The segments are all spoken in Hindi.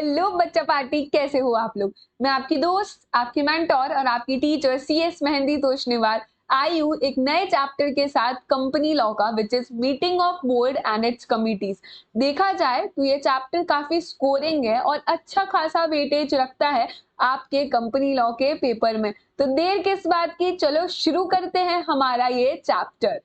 हेलो बच्चा पार्टी, कैसे हो आप लोग। मैं आपकी दोस्त, आपकी मेंटोर और आपकी टीचर सीएस मेहंदी तोशनीवाल आई हूँ एक नए चैप्टर के साथ कंपनी लॉ का, which is meeting of board and it's committees. देखा जाए तो ये चैप्टर काफी स्कोरिंग है और अच्छा खासा वेटेज रखता है आपके कंपनी लॉ के पेपर में। तो देर किस बात की, चलो शुरू करते हैं हमारा ये चैप्टर।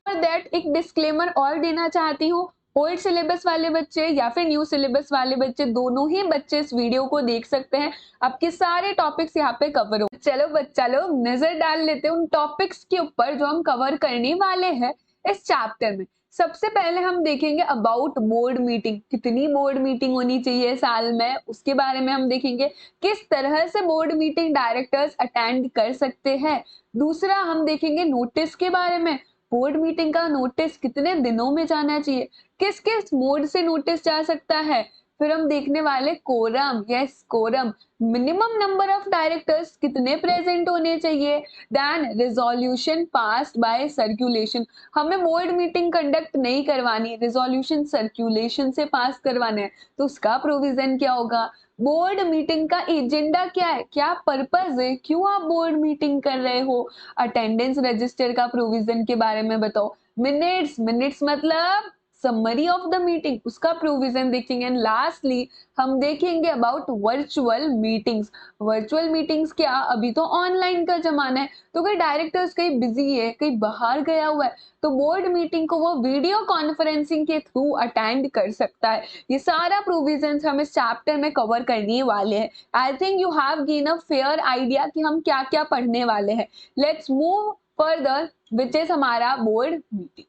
फॉर दैट एक डिस्क्लेमर और देना चाहती हूँ। ओल्ड सिलेबस वाले बच्चे या फिर न्यू सिलेबस वाले बच्चे, दोनों ही बच्चे इस वीडियो को देख सकते हैं। आपके सारे टॉपिक्स यहाँ पे कवर हो। चलो बच्चा लोग नजर डाल लेते हैं उन टॉपिक्स के ऊपर जो हम कवर करने वाले हैं इस चैप्टर में। सबसे पहले हम देखेंगे अबाउट बोर्ड मीटिंग, कितनी बोर्ड मीटिंग होनी चाहिए साल में, उसके बारे में हम देखेंगे। किस तरह से बोर्ड मीटिंग डायरेक्टर्स अटेंड कर सकते हैं। दूसरा हम देखेंगे नोटिस के बारे में, बोर्ड मीटिंग का नोटिस कितने दिनों में जाना चाहिए, किस किस मोड से नोटिस जा सकता है। फिर हम देखने वाले quorum, yes quorum, minimum number of directors कितने प्रेजेंट होने चाहिए। Then resolution passed by circulation, हमें बोर्ड मीटिंग कंडक्ट नहीं करवानी, रिजोल्यूशन सर्कुलेशन से पास करवाना है, तो उसका प्रोविजन क्या होगा। बोर्ड मीटिंग का एजेंडा क्या है, क्या पर्पज है, क्यों आप बोर्ड मीटिंग कर रहे हो। अटेंडेंस रजिस्टर का प्रोविजन के बारे में बताओ। मिनट्स, मिनट्स मतलब समरी ऑफ द मीटिंग, उसका प्रोविजन देखेंगे। एंड लास्टली हम देखेंगे about virtual meetings. Virtual meetings क्या, अभी तो ऑनलाइन का जमाना है, तो कोई डायरेक्टर्स कहीं बिजी है, कहीं बाहर गया हुआ है, तो बोर्ड मीटिंग को वो वीडियो कॉन्फ्रेंसिंग के थ्रू अटेंड कर सकता है। ये सारा प्रोविजन हम इस चैप्टर में कवर करने वाले हैं। I think you have gain a fair idea कि हम क्या क्या पढ़ने वाले हैं। Let's move further, which is हमारा बोर्ड मीटिंग।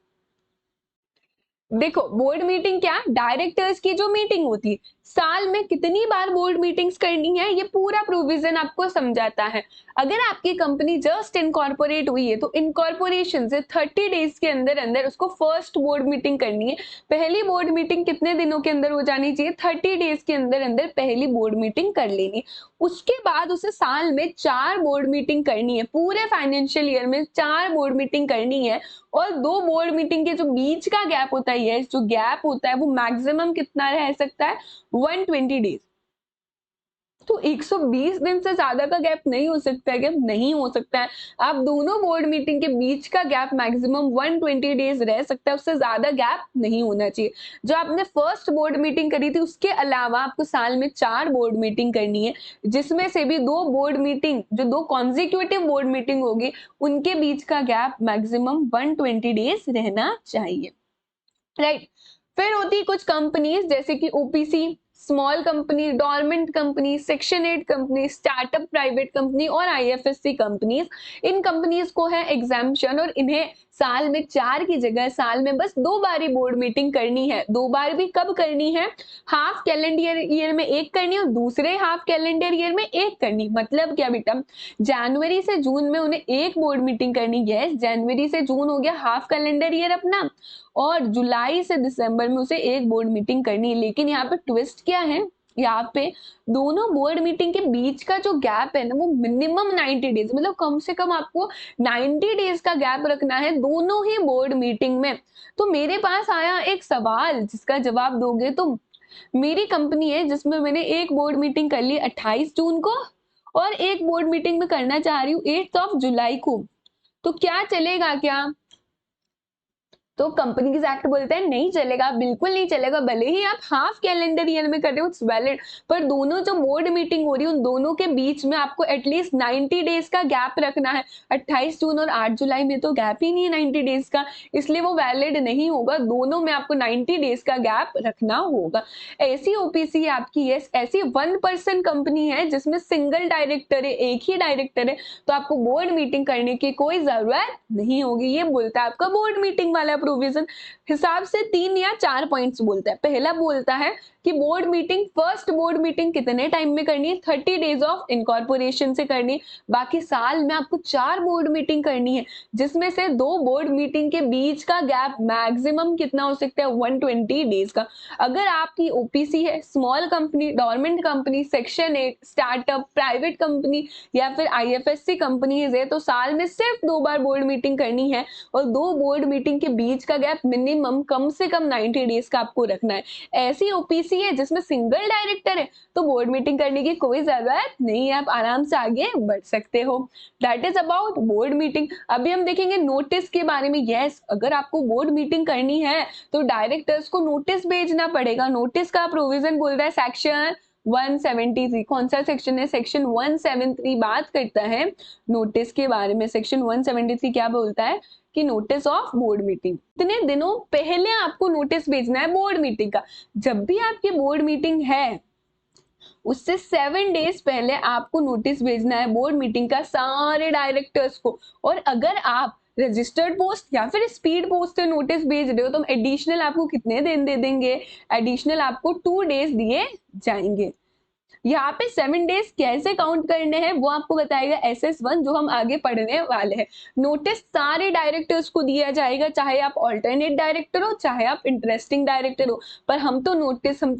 देखो बोर्ड मीटिंग क्या, डायरेक्टर्स की जो मीटिंग होती है, साल में कितनी बार बोर्ड मीटिंग्स करनी है, ये पूरा प्रोविजन आपको समझाता है। अगर आपकी कंपनी जस्ट इनकॉर्पोरेट हुई है तो इनकॉर्पोरेशन से 30 डेज के अंदर अंदर उसको फर्स्ट बोर्ड मीटिंग करनी है। पहली बोर्ड मीटिंग कितने दिनों के अंदर हो जानी चाहिए, 30 डेज के अंदर अंदर पहली बोर्ड मीटिंग कर लेनी। उसके बाद उसे साल में 4 बोर्ड मीटिंग करनी है, पूरे फाइनेंशियल ईयर में 4 बोर्ड मीटिंग करनी है। और 2 बोर्ड मीटिंग के जो बीच का गैप होता है, जो गैप होता है वो मैक्सिमम कितना रह सकता है, 120 डेज। तो 120 दिन से ज्यादा का गैप नहीं हो सकता है क्या, नहीं हो सकता है। आप दोनों बोर्ड मीटिंग के बीच का गैप मैक्सिमम 120 डेज रह सकता है, उससे ज्यादा गैप नहीं होना चाहिए। जो आपने फर्स्ट बोर्ड मीटिंग करी थी उसके अलावा आपको साल में 4 बोर्ड मीटिंग करनी है, जिसमें से भी 2 बोर्ड मीटिंग, जो 2 कॉन्जिक्यूटिव बोर्ड मीटिंग होगी, उनके बीच का गैप मैक्सिमम 120 डेज रहना चाहिए, राइट। फिर होती कुछ कंपनीज जैसे कि OPC, small company, dormant company, section 8 company, startup private company और आईएफएससी कंपनीज। इन कंपनीज को है एग्जाम्पशन और इन्हें साल में 4 की जगह साल में बस 2 बार ही बोर्ड मीटिंग करनी है। 2 बार भी कब करनी है, हाफ कैलेंडर ईयर में एक करनी है और दूसरे हाफ कैलेंडर ईयर में एक करनी। मतलब क्या बेटा, जनवरी से जून में उन्हें एक बोर्ड मीटिंग करनी है, जनवरी से जून हो गया हाफ कैलेंडर ईयर अपना, और जुलाई से दिसंबर में उसे एक बोर्ड मीटिंग करनी है। लेकिन यहाँ पे ट्विस्ट क्या है, यहाँ पे दोनों बोर्ड मीटिंग के बीच का जो गैप है ना, वो मिनिमम 90 डेज, मतलब कम से कम आपको 90 डेज का गैप रखना है दोनों ही बोर्ड मीटिंग में। तो मेरे पास आया एक सवाल जिसका जवाब दोगे तो। मेरी कंपनी है जिसमें मैंने एक बोर्ड मीटिंग कर ली 28 जून को और एक बोर्ड मीटिंग में करना चाह रही हूँ 8 जुलाई को, तो क्या चलेगा क्या। तो कंपनीज एक्ट बोलते हैं नहीं चलेगा, बिल्कुल नहीं चलेगा। भले ही आप हाफ कैलेंडर ईयर में कर रहे हो, इट्स वैलिड, पर दोनों जो बोर्ड मीटिंग हो रही है उन दोनों के बीच में आपको एटलीस्ट 90 डेज का गैप रखना है। 28 जून और 8 जुलाई में तो गैप ही नहीं है 90 डेज का, इसलिए वो वैलिड नहीं होगा। दोनों में आपको 90 डेज का गैप रखना होगा। ऐसी ओपीसी आपकी है, ऐसी 1% कंपनी है जिसमें सिंगल डायरेक्टर है, एक ही डायरेक्टर है, तो आपको बोर्ड मीटिंग करने की कोई जरूरत नहीं होगी। ये बोलता है आपका बोर्ड मीटिंग वाला प्रोविजन। हिसाब से 3 या 4 पॉइंट्स बोलता है। पहला बोलता है कि board meeting, first board meeting कितने टाइम में करनी है, 30 डेज ऑफ इनकॉर्पोरेशन से करनी है। बाकी साल में आपको 4 बोर्ड मीटिंग करनी है, जिसमें से 2 बोर्ड मीटिंग के बीच का गैप मैक्सिमम कितना हो सकता है, 120 डेज का। अगर आपकी ओपीसी है, small company, government company, section 8, startup, private company या फिर आईएफएससी कंपनीज है, तो साल में सिर्फ 2 बार बोर्ड मीटिंग करनी है और 2 बोर्ड मीटिंग के बीच का गैप मिनिमम कम से कम 90 डेज का आपको रखना है। ऐसी ओपीसी चाहिए जिसमें सिंगल डायरेक्टर है तो बोर्ड मीटिंग करने की कोई जरूरत नहीं है, आप आराम से आगे बढ़ सकते हो। That is about board meeting. अभी हम देखेंगे नोटिस के बारे में। यस, अगर आपको बोर्ड मीटिंग करनी है तो डायरेक्टर्स को नोटिस भेजना पड़ेगा। नोटिस का प्रोविजन बोल रहा है सेक्शन 173। कौन सा सेक्शन है? सेक्शन 173 बात करता है नोटिस के बारे में। सेक्शन 173 क्या बोलता है कि नोटिस ऑफ बोर्ड मीटिंग, इतने दिनों पहले आपको नोटिस भेजना है बोर्ड मीटिंग का। जब भी आपकी बोर्ड मीटिंग है उससे 7 डेज पहले आपको नोटिस भेजना है बोर्ड मीटिंग का सारे डायरेक्टर्स को। और अगर आप रजिस्टर्ड पोस्ट या फिर स्पीड पोस्ट से नोटिस भेज रहे हो तो हम एडिशनल आपको कितने दिन दे देंगे? एडिशनल आपको 2 डेज दिए जाएंगे। यहाँ पे 7 डेज कैसे काउंट करने हैं वो आपको बताएगा SS1 जो हम आगे पढ़ने वाले हैं। नोटिस सारे डायरेक्टर्स को दिया जाएगा, चाहे आप ऑल्टरनेट डायरेक्टर हो चाहे आप इंटरेस्टिंग डायरेक्टर हो, पर हम तो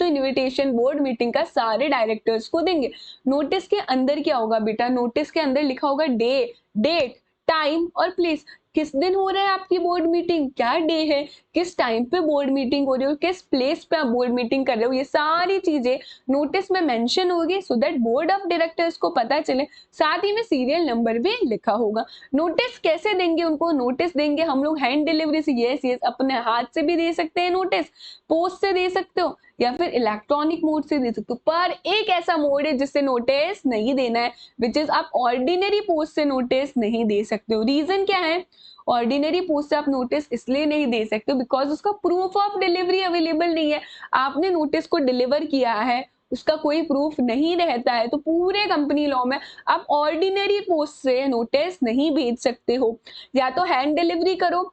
इनविटेशन बोर्ड मीटिंग का सारे डायरेक्टर्स को देंगे। नोटिस के अंदर क्या होगा बेटा? नोटिस के अंदर लिखा होगा डेट, टाइम और प्लेस। किस दिन हो रहा है आपकी बोर्ड मीटिंग, क्या डे है, किस टाइम पे बोर्ड मीटिंग हो रही हो, किस प्लेस पे आप बोर्ड मीटिंग कर रहे हो, ये सारी चीजें नोटिस में मेंशन होगी so that board of directors को पता चले। साथ ही में सीरियल नंबर भी लिखा होगा। नोटिस कैसे देंगे उनको? नोटिस देंगे हम लोग हैंड डिलीवरी से। यस, अपने हाथ से भी दे सकते हैं नोटिस, पोस्ट से दे सकते हो या फिर इलेक्ट्रॉनिक मोड से दे सकते हो। पर एक ऐसा मोड है जिससे नोटिस नहीं देना है, विच इज आप ऑर्डिनरी पोस्ट से नोटिस नहीं दे सकते हो। रीजन क्या है? ऑर्डिनरी पोस्ट से आप नोटिस इसलिए नहीं दे सकते बिकॉज उसका प्रूफ ऑफ डिलीवरी अवेलेबल नहीं है। आपने नोटिस को डिलीवर किया है, उसका कोई प्रूफ नहीं रहता है, तो पूरे कंपनी लॉ में आप ऑर्डिनरी पोस्ट से नोटिस नहीं भेज सकते हो। या तो हैंड डिलीवरी करो,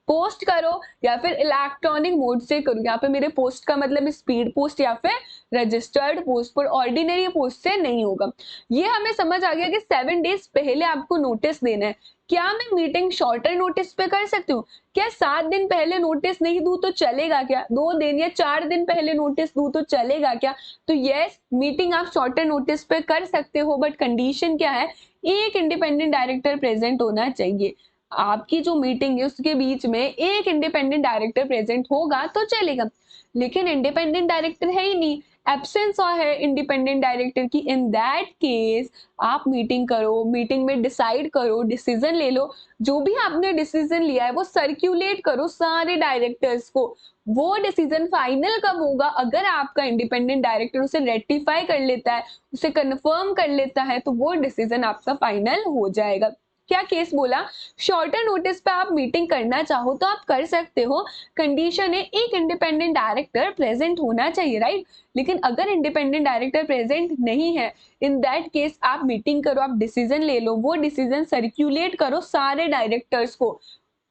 पोस्ट करो, या फिर इलेक्ट्रॉनिक मोड से करो। यहाँ पे मेरे पोस्ट का मतलब स्पीड पोस्ट या फिर रजिस्टर्ड पोस्ट, पर ऑर्डिनरी पोस्ट से नहीं होगा। ये हमें समझ आ गया कि 7 डेज पहले आपको नोटिस देना है। क्या मैं मीटिंग शॉर्टर नोटिस पे कर सकती हूँ? क्या 7 दिन पहले नोटिस नहीं दूं तो चलेगा क्या? 2 दिन या 4 दिन पहले नोटिस दूं तो चलेगा क्या? तो यस, मीटिंग आप शॉर्टर नोटिस पे कर सकते हो, बट कंडीशन क्या है? एक इंडिपेंडेंट डायरेक्टर प्रेजेंट होना चाहिए। आपकी जो मीटिंग है उसके बीच में एक इंडिपेंडेंट डायरेक्टर प्रेजेंट होगा तो चलेगा, लेकिन इंडिपेंडेंट डायरेक्टर है ही नहीं, एब्सेंस और है इंडिपेंडेंट डायरेक्टर की। इन दैट केस आप मीटिंग करो, मीटिंग में डिसाइड करो, डिसीजन ले लो। जो भी आपने डिसीजन लिया है वो सर्क्यूलेट करो सारे डायरेक्टर्स को। वो डिसीजन फाइनल कब होगा? अगर आपका इंडिपेंडेंट डायरेक्टर उसे रेक्टिफाई कर लेता है, उसे कंफर्म कर लेता है, तो वो डिसीजन आपका फाइनल हो जाएगा। क्या केस बोला? शॉर्टर नोटिस पे आप मीटिंग करना चाहो तो आप कर सकते हो। कंडीशन है एक इंडिपेंडेंट डायरेक्टर प्रेजेंट होना चाहिए, राइट? लेकिन अगर इंडिपेंडेंट डायरेक्टर प्रेजेंट नहीं है, इन दैट केस आप मीटिंग करो, आप डिसीजन ले लो, वो डिसीजन सर्क्यूलेट करो सारे डायरेक्टर्स को,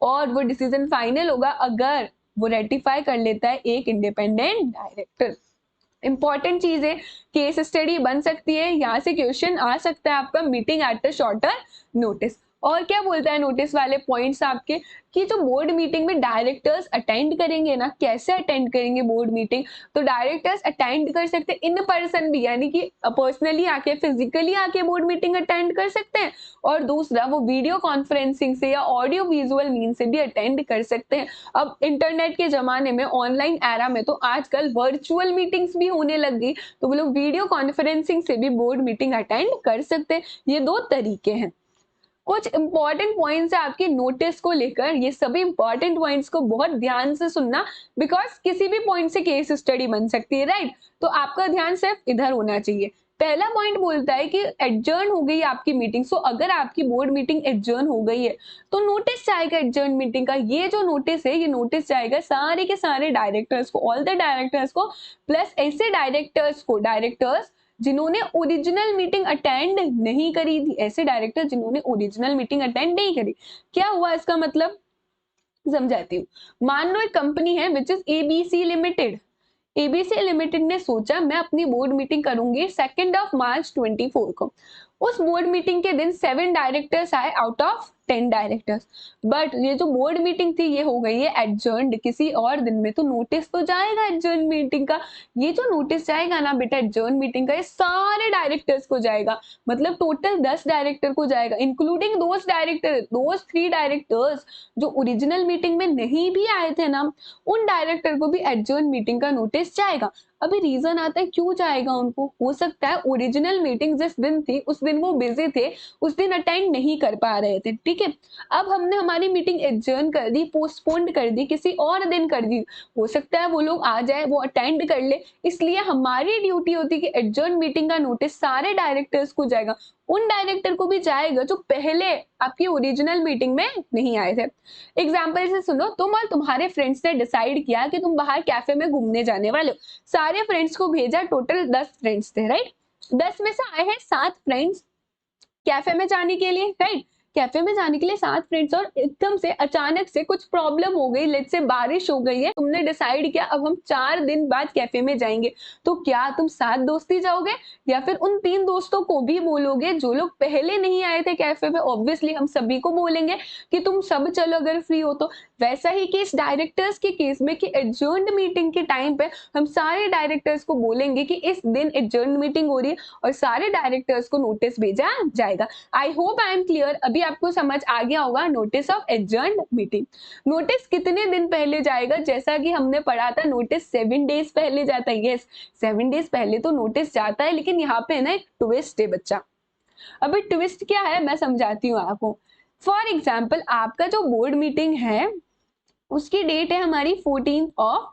और वो डिसीजन फाइनल होगा अगर वो रेटिफाई कर लेता है एक इंडिपेंडेंट डायरेक्टर। इंपॉर्टेंट चीज है, केस स्टडी बन सकती है, यहाँ से क्वेश्चन आ सकता है आपका meeting at the shorter notice. और क्या बोलता है नोटिस वाले पॉइंट्स आपके कि जो बोर्ड मीटिंग में डायरेक्टर्स अटेंड करेंगे ना, कैसे अटेंड करेंगे बोर्ड मीटिंग? तो डायरेक्टर्स अटेंड कर सकते हैं इन पर्सन भी, यानी कि पर्सनली आके फिजिकली आके बोर्ड मीटिंग अटेंड कर सकते हैं, और दूसरा वो वीडियो कॉन्फ्रेंसिंग से या ऑडियो विजुअल मीन से भी अटेंड कर सकते हैं। अब इंटरनेट के जमाने में, ऑनलाइन एरा में, तो आजकल वर्चुअल मीटिंग्स भी होने लग गई, तो वो लोग वीडियो कॉन्फ्रेंसिंग से भी बोर्ड मीटिंग अटेंड कर सकते हैं। ये 2 तरीके हैं। कुछ इंपॉर्टेंट पॉइंट्स है आपके नोटिस को लेकर, ये सभी इंपॉर्टेंट पॉइंट्स को बहुत ध्यान से सुनना, बिकॉज किसी भी पॉइंट से केस स्टडी बन सकती है, राइट? तो आपका ध्यान सिर्फ इधर होना चाहिए। पहला पॉइंट बोलता है कि एडजर्न हो गई आपकी मीटिंग। सो अगर आपकी बोर्ड मीटिंग एडजर्न हो गई है तो नोटिस जाएगा एडजर्न मीटिंग का। ये जो नोटिस है, ये नोटिस जाएगा सारे के सारे डायरेक्टर्स को, ऑल द डायरेक्टर्स को, प्लस ऐसे डायरेक्टर्स जिन्होंने ओरिजिनल मीटिंग अटेंड नहीं करी थी, ऐसे डायरेक्टर जिन्होंने ओरिजिनल मीटिंग अटेंड नहीं करी। क्या हुआ इसका मतलब? समझाती हूँ। मान लो एक कंपनी है which is ABC limited. ABC limited ने सोचा मैं अपनी बोर्ड मीटिंग करूंगी 2 मार्च 24 को। उस बोर्ड मीटिंग के दिन 7 डायरेक्टर्स आए आउट ऑफ 10 डायरेक्टर्स, बट ये जो बोर्ड मीटिंग थी ये हो गई है एडजर्न्ड किसी और दिन में, तो नोटिस तो जाएगा एडजर्न मीटिंग का। ये जो नोटिस जाएगा ना बेटा एडजर्न मीटिंग का, ये सारे डायरेक्टर्स को जाएगा, मतलब टोटल 10 डायरेक्टर को जाएगा, इंक्लूडिंग दोज 3 डायरेक्टर्स जो ओरिजिनल मीटिंग में नहीं भी आए थे ना, उन डायरेक्टर को भी एडजर्न मीटिंग का नोटिस जाएगा। अभी रीजन आता है क्यों जाएगा उनको, हो सकता है ओरिजिनल मीटिंग जिस दिन थी उस दिन वो बिजी थे, उस दिन अटेंड नहीं कर पा रहे थे, ठीक है। अब हमने हमारी मीटिंग एडजर्न कर दी, पोस्टपोन्ड कर दी, किसी और दिन कर दी, हो सकता है वो लोग आ जाए, वो अटेंड कर ले, इसलिए हमारी ड्यूटी होती है कि एडजर्न मीटिंग का नोटिस सारे डायरेक्टर्स को जाएगा, उन डायरेक्टर को भी जाएगा जो पहले आपकी ओरिजिनल मीटिंग में नहीं आए थे। एग्जाम्पल से सुनो, तुम और तुम्हारे फ्रेंड्स ने डिसाइड किया कि तुम बाहर कैफे में घूमने जाने वाले हो, सारे फ्रेंड्स को भेजा, टोटल 10 फ्रेंड्स थे, राइट। 10 में से आए हैं 7 फ्रेंड्स कैफे में जाने के लिए, राइट। कैफे में जाने के लिए 7 फ्रेंड्स, और एकदम से अचानक से कुछ प्रॉब्लम हो गई, लेट्स से बारिश हो गई है, तुमने डिसाइड किया अब हम 4 दिन बाद कैफे में जाएंगे, तो क्या तुम 7 दोस्ती जाओगे या फिर उन 3 दोस्तों को भी बोलोगे जो लोग पहले नहीं आए थे कैफे पे? ऑब्वियसली हम सभी को बोलेंगे कि तुम सब चलो अगर फ्री हो तो। वैसा ही केस डायरेक्टर्स के केस में कि एडजर्न्ड मीटिंग के टाइम पे हम सारे डायरेक्टर्स को बोलेंगे कि इस दिन एडजर्न्ड मीटिंग हो रही है और सारे डायरेक्टर्स को नोटिस भेजा जाएगा। I hope I am clear, अभी आपको समझ आ गया होगा notice of adjourned meeting. Notice कितने दिन पहले जाएगा? जैसा कि हमने पढ़ा था नोटिस 7 डेज पहले जाता है। यस, 7 डेज पहले तो नोटिस जाता है, लेकिन यहाँ पे ना एक ट्विस्ट है बच्चा। अभी ट्विस्ट क्या है मैं समझाती हूँ आपको। फॉर एग्जाम्पल आपका जो बोर्ड मीटिंग है उसकी डेट है हमारी 14th ऑफ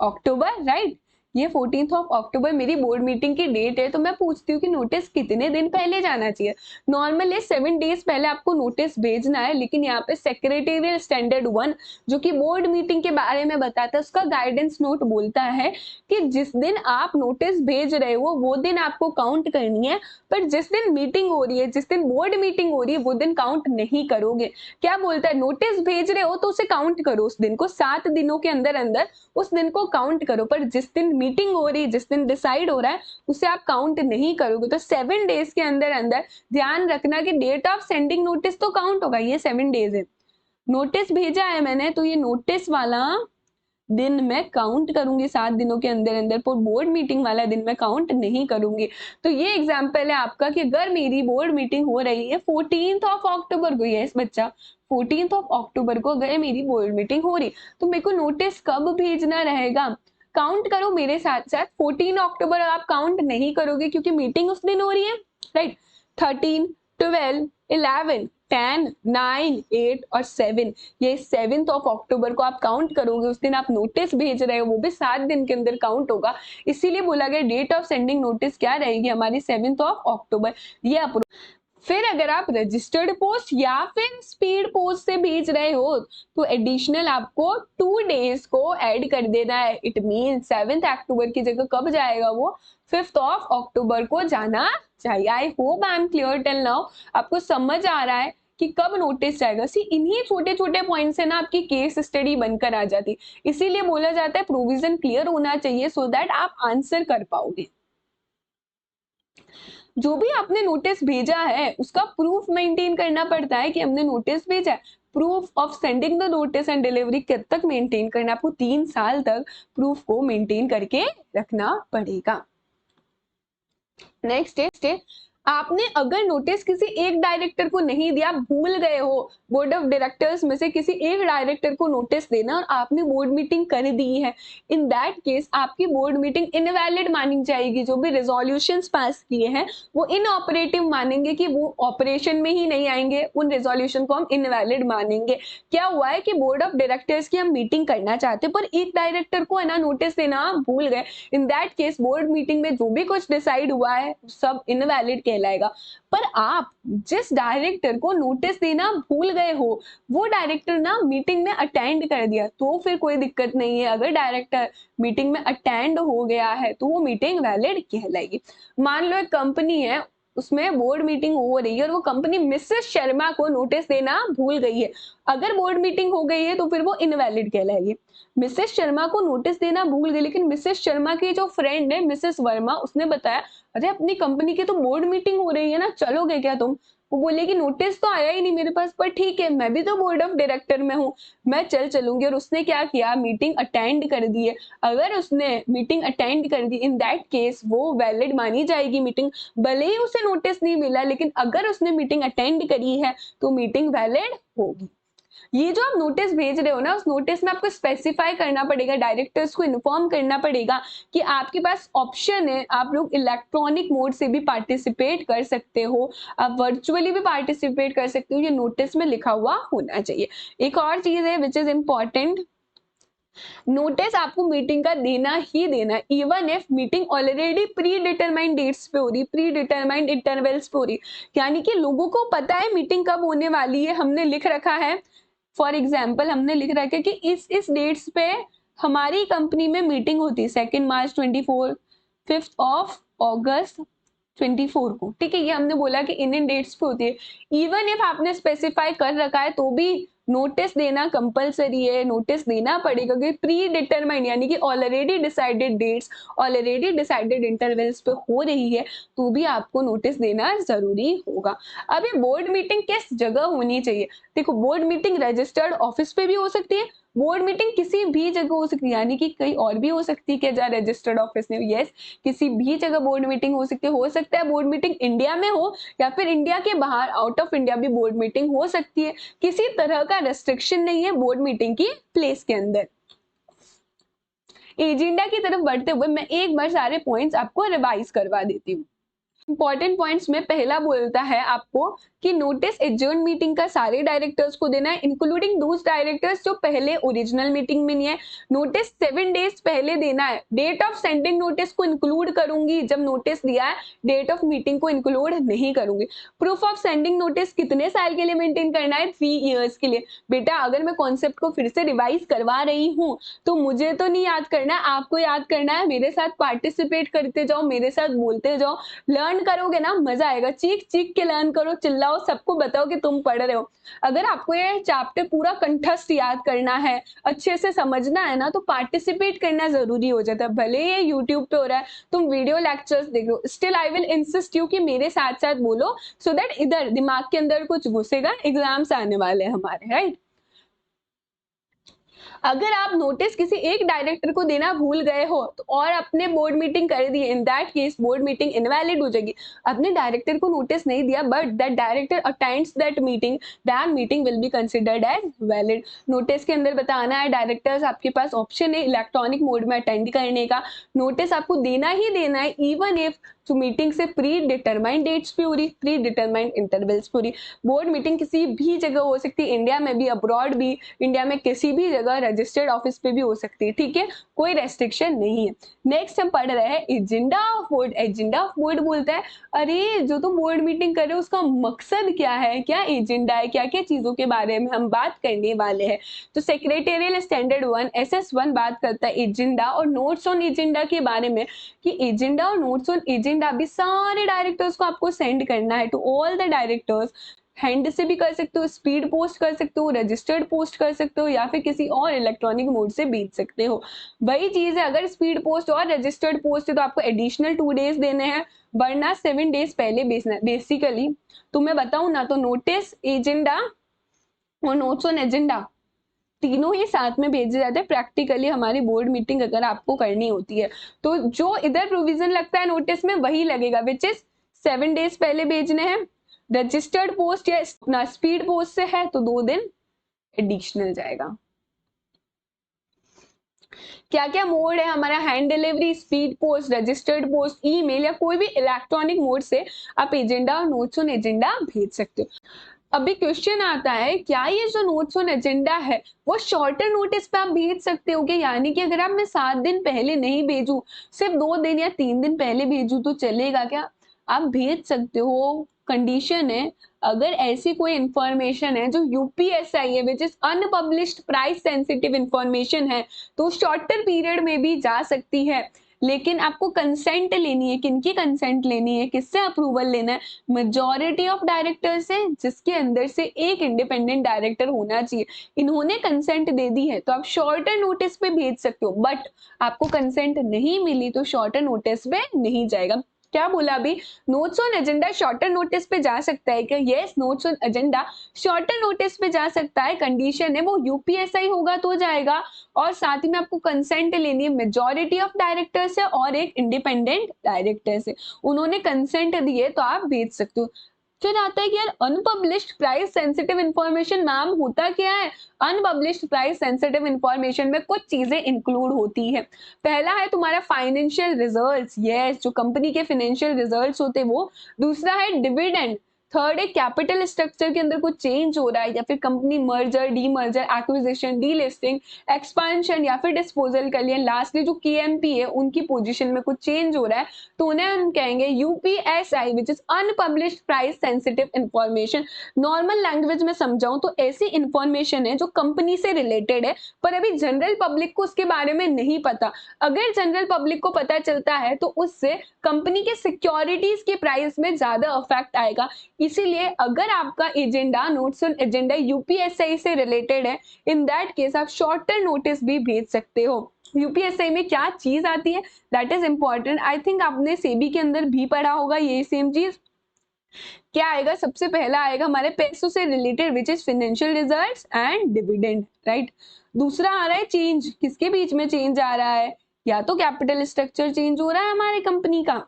अक्टूबर, राइट। ये 14th ऑफ अक्टूबर मेरी बोर्ड मीटिंग की डेट है, तो मैं पूछती हूँ कि नोटिस कितने दिन पहले जाना चाहिए। नॉर्मली 7 डेज पहले आपको नोटिस भेजना है, लेकिन यहाँ पे सेक्रेटेरियल स्टैंडर्ड 1 जो कि बोर्ड मीटिंग के बारे में बताता है, उसका गाइडेंस नोट बोलता है कि जिस दिन आप नोटिस भेज रहे हो वो दिन आपको काउंट करनी है, पर जिस दिन मीटिंग हो रही है, जिस दिन बोर्ड मीटिंग हो रही है वो दिन काउंट नहीं करोगे। क्या बोलता है? नोटिस भेज रहे हो तो उसे काउंट करो, उस दिन को 7 दिनों के अंदर अंदर उस दिन को काउंट करो, पर जिस दिन मीटिंग हो रही है, जिस दिन डिसाइड हो रहा है उसे आप काउंट नहीं करोगे। तो 7 डेज के अंदर अंदर ध्यान रखना कि डेट ऑफ सेंडिंग नोटिस तो काउंट होगा, ये 7 डेज है। नोटिस भेजा है मैंने तो ये नोटिस वाला दिन मैं काउंट करूंगी 7 दिनों के अंदर अंदर, पर बोर्ड मीटिंग वाला दिन मैं काउंट नहीं करूंगी। तो ये एग्जाम्पल है आपका कि अगर मेरी बोर्ड मीटिंग हो रही है 14th ऑफ अक्टूबर को, यस बच्चा 14th ऑफ अक्टूबर को अगर मेरी बोर्ड मीटिंग हो रही तो मेरे को नोटिस कब भेजना रहेगा? काउंट करो मेरे साथ साथ, 14 अक्टूबर आप काउंट नहीं करोगे क्योंकि मीटिंग उस दिन हो रही है, राइट। 13, 12, 11, 10, 9, 8 और 7, ये 7th ऑफ अक्टूबर को आप काउंट करोगे, उस दिन आप नोटिस भेज रहे हो, वो भी 7 दिन के अंदर काउंट होगा। इसीलिए बोला गया डेट ऑफ सेंडिंग नोटिस क्या रहेगी हमारी? 7th of October. ये अप्रूव। फिर अगर आप रजिस्टर्ड पोस्ट या फिर स्पीड पोस्ट से भेज रहे हो तो एडिशनल आपको 2 डेज को ऐड कर देना है। इट मीन 7th अक्टूबर की जगह कब जाएगा वो? 5th ऑफ अक्टूबर को जाना चाहिए। I hope I am clear till now, आपको समझ आ रहा है कि कब नोटिस जाएगा। सी इन्हीं छोटे छोटे पॉइंट से ना आपकी केस स्टडी बनकर आ जाती, इसीलिए बोला जाता है प्रोविजन क्लियर होना चाहिए सो दैट आप आंसर कर पाओगे। जो भी आपने नोटिस भेजा है उसका प्रूफ मेंटेन करना पड़ता है कि हमने नोटिस भेजा है। Proof of sending the notice and delivery कब तक मेंटेन करना? आपको 3 साल तक प्रूफ को मेंटेन करके रखना पड़ेगा। नेक्स्ट है आपने अगर नोटिस किसी एक डायरेक्टर को नहीं दिया, भूल गए हो बोर्ड ऑफ डायरेक्टर्स में से किसी एक डायरेक्टर को नोटिस देना और आपने बोर्ड मीटिंग कर दी है, इन दैट केस आपकी बोर्ड मीटिंग इनवैलिड मानी जाएगी। जो भी रेजोल्यूशंस पास किए हैं वो इनऑपरेटिव मानेंगे कि वो ऑपरेशन में ही नहीं आएंगे, उन रेजोल्यूशन को हम इनवैलिड मानेंगे। क्या हुआ है कि बोर्ड ऑफ डायरेक्टर्स की हम मीटिंग करना चाहते पर एक डायरेक्टर को है ना नोटिस देना भूल गए, इन दैट केस बोर्ड मीटिंग में जो भी कुछ डिसाइड हुआ है सब इनवैलिड कहलाएगा। पर आप जिस डायरेक्टर को नोटिस देना भूल गए हो वो डायरेक्टर ना मीटिंग में अटेंड कर दिया तो फिर कोई दिक्कत नहीं है। अगर डायरेक्टर मीटिंग में अटेंड हो गया है तो वो मीटिंग वैलिड कहलाएगी। मान लो एक कंपनी है उसमें बोर्ड मीटिंग हो रही है और वो कंपनी मिसेस शर्मा को नोटिस देना भूल गई है, अगर बोर्ड मीटिंग हो गई है तो फिर वो इनवैलिड कहलाएगी। मिसेस शर्मा को नोटिस देना भूल गई, लेकिन मिसेस शर्मा की जो फ्रेंड है मिसेस वर्मा उसने बताया अरे अपनी कंपनी की तो बोर्ड मीटिंग हो रही है ना, चलोगे क्या तुम? वो बोले कि नोटिस तो आया ही नहीं मेरे पास, पर ठीक है मैं भी तो बोर्ड ऑफ डायरेक्टर में हूँ, मैं चलूंगी। और उसने क्या किया? मीटिंग अटेंड कर दी है। अगर उसने मीटिंग अटेंड कर दी इन दैट केस वो वैलिड मानी जाएगी मीटिंग, भले ही उसे नोटिस नहीं मिला, लेकिन अगर उसने मीटिंग अटेंड करी है तो मीटिंग वैलिड होगी। ये जो आप नोटिस भेज रहे हो ना, उस नोटिस में आपको स्पेसिफाई करना पड़ेगा, डायरेक्टर्स को इन्फॉर्म करना पड़ेगा कि आपके पास ऑप्शन है, आप लोग इलेक्ट्रॉनिक मोड से भी पार्टिसिपेट कर सकते हो, आप वर्चुअली भी पार्टिसिपेट कर सकते हो, ये नोटिस में लिखा हुआ होना चाहिए। एक और चीज है विच इज इम्पॉर्टेंट, नोटिस आपको मीटिंग का देना ही देना है, even if meeting already predetermined dates पे हो रही, प्री डिटरमाइंड इंटरवल्स पे हो रही, यानी कि लोगों को पता है मीटिंग कब होने वाली है, हमने लिख रखा है, फॉर एग्जाम्पल हमने लिख रखा है कि इस डेट्स पे हमारी कंपनी में मीटिंग होती है, 2 मार्च 24, 5 ऑफ अगस्त 24 को, ठीक है, ये हमने बोला कि इन डेट्स पे होती है। इवन इफ आपने स्पेसिफाई कर रखा है तो भी नोटिस देना कंपलसरी है, नोटिस देना पड़ेगा, क्योंकि प्री डिटरमाइंड यानी कि already decided dates, already decided intervals पे हो रही है, तो भी आपको नोटिस देना जरूरी होगा। अब ये बोर्ड मीटिंग किस जगह होनी चाहिए, देखो बोर्ड मीटिंग रजिस्टर्ड ऑफिस पे भी हो सकती है, बोर्ड मीटिंग किसी भी जगह हो सकती है, यानी कि कहीं और भी हो सकती है, क्या जहाँ रजिस्टर्ड ऑफिस ने, यस, किसी भी जगह बोर्ड मीटिंग हो सकती है, हो सकता है बोर्ड मीटिंग इंडिया में हो या फिर इंडिया के बाहर आउट ऑफ इंडिया भी बोर्ड मीटिंग हो सकती है, किसी तरह का रेस्ट्रिक्शन नहीं है बोर्ड मीटिंग की प्लेस के अंदर। एजेंडा की तरफ बढ़ते हुए मैं एक बार सारे पॉइंट्स आपको रिवाइज करवा देती हूँ। इंपॉर्टेंट पॉइंट्स में पहला बोलता है आपको कि नोटिस एडजर्न मीटिंग का सारे डायरेक्टर्स को देना है, इंक्लूडिंग दोज डायरेक्टर्स जो पहले ओरिजिनल मीटिंग में नहीं है। नोटिस 7 डेज पहले देना है, डेट ऑफ सेंडिंग नोटिस को इंक्लूड करूंगी जब नोटिस दिया है, डेट ऑफ मीटिंग को इंक्लूड नहीं करूंगी। प्रूफ ऑफ सेंडिंग नोटिस कितने साल के लिए मेंटेन करना है, 3 ईयर्स के लिए। बेटा अगर मैं कॉन्सेप्ट को फिर से रिवाइज करवा रही हूँ तो मुझे तो नहीं याद करना है, आपको याद करना है, मेरे साथ पार्टिसिपेट करते जाओ, मेरे साथ बोलते जाओ, लर्न करोगे ना मजा आएगा, चीख चीख के लर्न करो, चिल्लाओ, सबको बताओ कि तुम पढ़ रहे हो। अगर आपको ये चैप्टर पूरा कंठस्थ याद करना है, अच्छे से समझना है ना, तो पार्टिसिपेट करना जरूरी हो जाता है। भले ये यूट्यूब पे हो रहा है, तुम वीडियो लेक्चर्स देख लो, still I will insist you कि मेरे साथ साथ बोलो, सो दैट इधर दिमाग के अंदर कुछ घुसेगा, एग्जाम्स आने वाले हैं हमारे, राइट। अगर आप नोटिस किसी एक डायरेक्टर को देना भूल गए हो तो और अपने बोर्ड मीटिंग कर दी, in that case board meeting invalid हो जाएगी। अपने डायरेक्टर को नोटिस नहीं दिया but that director attends that meeting will be considered as valid. Notice के अंदर बताना है डायरेक्टर्स, आपके पास ऑप्शन है इलेक्ट्रॉनिक मोड में अटेंड करने का, नोटिस आपको देना ही देना है, इवन इफ तो मीटिंग से प्री डिटरमाइंड डेट्स पे हो रही, प्री डिटरमाइंड इंटरवल्स पे हो रही। बोर्ड मीटिंग किसी भी जगह हो सकती है, इंडिया में भी, अब्रॉड भी, इंडिया में किसी भी जगह रजिस्टर्ड ऑफिस पे भी हो सकती है, ठीक है, कोई रेस्ट्रिक्शन नहीं है। नेक्स्ट हम पढ़ रहे हैं agenda of board. Agenda of board बोलता है अरे जो तुम बोर्ड मीटिंग कर रहे हो उसका मकसद क्या है, क्या एजेंडा है, क्या क्या चीजों के बारे में हम बात करने वाले हैं। तो सेक्रेटेरियल स्टैंडर्ड 1 SS1 बात करता है एजेंडा और नोट्स ऑन एजेंडा के बारे में, कि एजेंडा और नोट्स ऑन एजेंडा भी सारे डायरेक्टर्स को आपको सेंड करना है, to all the directors. Hand से भी कर सकते हो, स्पीड पोस्ट कर सकते हो, रजिस्टर्ड पोस्ट कर सकते हो, या फिर किसी और इलेक्ट्रॉनिक मोड से भेज सकते हो। वही चीज है, अगर स्पीड पोस्ट और रजिस्टर्ड पोस्ट है तो आपको एडिशनल 2 डेज देने हैं, वरना 7 डेज पहले भेजना है। बेसिकली तो मैं बताऊं ना, तो नोटिस, एजेंडा और नोट्स ऑन एजेंडा तीनों ही साथ में भेजे जाते हैं प्रैक्टिकली हमारी बोर्ड मीटिंग अगर आपको करनी होती है तो। जो इधर प्रोविजन लगता है नोटिस में वही लगेगा, विच इज 7 डेज पहले भेजने हैं, रजिस्टर्ड पोस्ट या स्पीड पोस्ट से है तो 2 दिन एडिशनल जाएगा। क्या क्या मोड है हमारा, hand delivery, speed post, registered post, email या कोई भी इलेक्ट्रॉनिक मोड से आप एजेंडा और नोट्स ऑन एजेंडा भेज सकते हो। अभी क्वेश्चन आता है क्या ये जो नोट्स ऑन एजेंडा है वो शॉर्टर नोटिस पे आप भेज सकते हो क्या, यानी कि अगर आप मैं 7 दिन पहले नहीं भेजू, सिर्फ 2 दिन या 3 दिन पहले भेजू तो चलेगा क्या? आप भेज सकते हो, कंडीशन है अगर ऐसी कोई इंफॉर्मेशन है जो यूपीएसआई है, which is unpublished price sensitive information है, तो शॉर्टर पीरियड में भी जा सकती है। लेकिन आपको कंसेंट लेनी है, किनकी कंसेंट लेनी है, किससे अप्रूवल लेना है? मेजॉरिटी ऑफ डायरेक्टर से, जिसके अंदर से एक इंडिपेंडेंट डायरेक्टर होना चाहिए। इन्होंने कंसेंट दे दी है तो आप शॉर्टर नोटिस पे भेज सकते हो, बट आपको कंसेंट नहीं मिली तो शॉर्टर नोटिस पे नहीं जाएगा। क्या बोला अभी, notes on agenda shorter notice पे जा सकता है क्या? Yes, notes on agenda shorter notice पे जा सकता है, कंडीशन है वो यूपीएसआई होगा तो जाएगा, और साथ ही में आपको कंसेंट लेनी है मेजॉरिटी ऑफ डायरेक्टर से और एक इंडिपेंडेंट डायरेक्टर से, उन्होंने कंसेंट दिए तो आप भेज सकते हो। फिर आता है कि यार unpublished price sensitive information ma'am होता क्या है? अनपब्लिश्ड प्राइस सेंसिटिव इंफॉर्मेशन में कुछ चीजें इंक्लूड होती है। पहला है तुम्हारा फाइनेंशियल रिजल्ट्स, यस, जो कंपनी के फाइनेंशियल रिजल्ट्स होते हैं वो। दूसरा है डिविडेंड। थर्ड है कैपिटल स्ट्रक्चर के अंदर कुछ चेंज हो रहा है, या फिर company merger, demerger, acquisition, delisting, expansion या फिर डिस्पोजल कर लिया। लास्टली जो केएमपी है उनकी पोजीशन में कुछ चेंज हो रहा है, तो उन्हें हम कहेंगे UPSI, which is unpublished price sensitive information. Normal language में समझाऊं तो ऐसी इंफॉर्मेशन है जो कंपनी से रिलेटेड है, पर अभी जनरल पब्लिक को उसके बारे में नहीं पता। अगर जनरल पब्लिक को पता चलता है तो उससे कंपनी के सिक्योरिटीज के प्राइस में ज्यादा इफेक्ट आएगा। इसीलिए अगर आपका agenda, notes on agenda UPSI से रिलेटेड है, इन दैट केस आप शॉर्टर नोटिस भी भेज सकते हो। यूपीएसआई में क्या चीज आती है, that is important. I think आपने सेबी के अंदर भी पढ़ा होगा ये सेम चीज। क्या आएगा? सबसे पहला आएगा हमारे पैसों से related, which is financial results and dividend, right. दूसरा आ रहा है चेंज, किसके बीच में चेंज आ रहा है? या तो कैपिटल स्ट्रक्चर चेंज हो रहा है हमारे कंपनी का,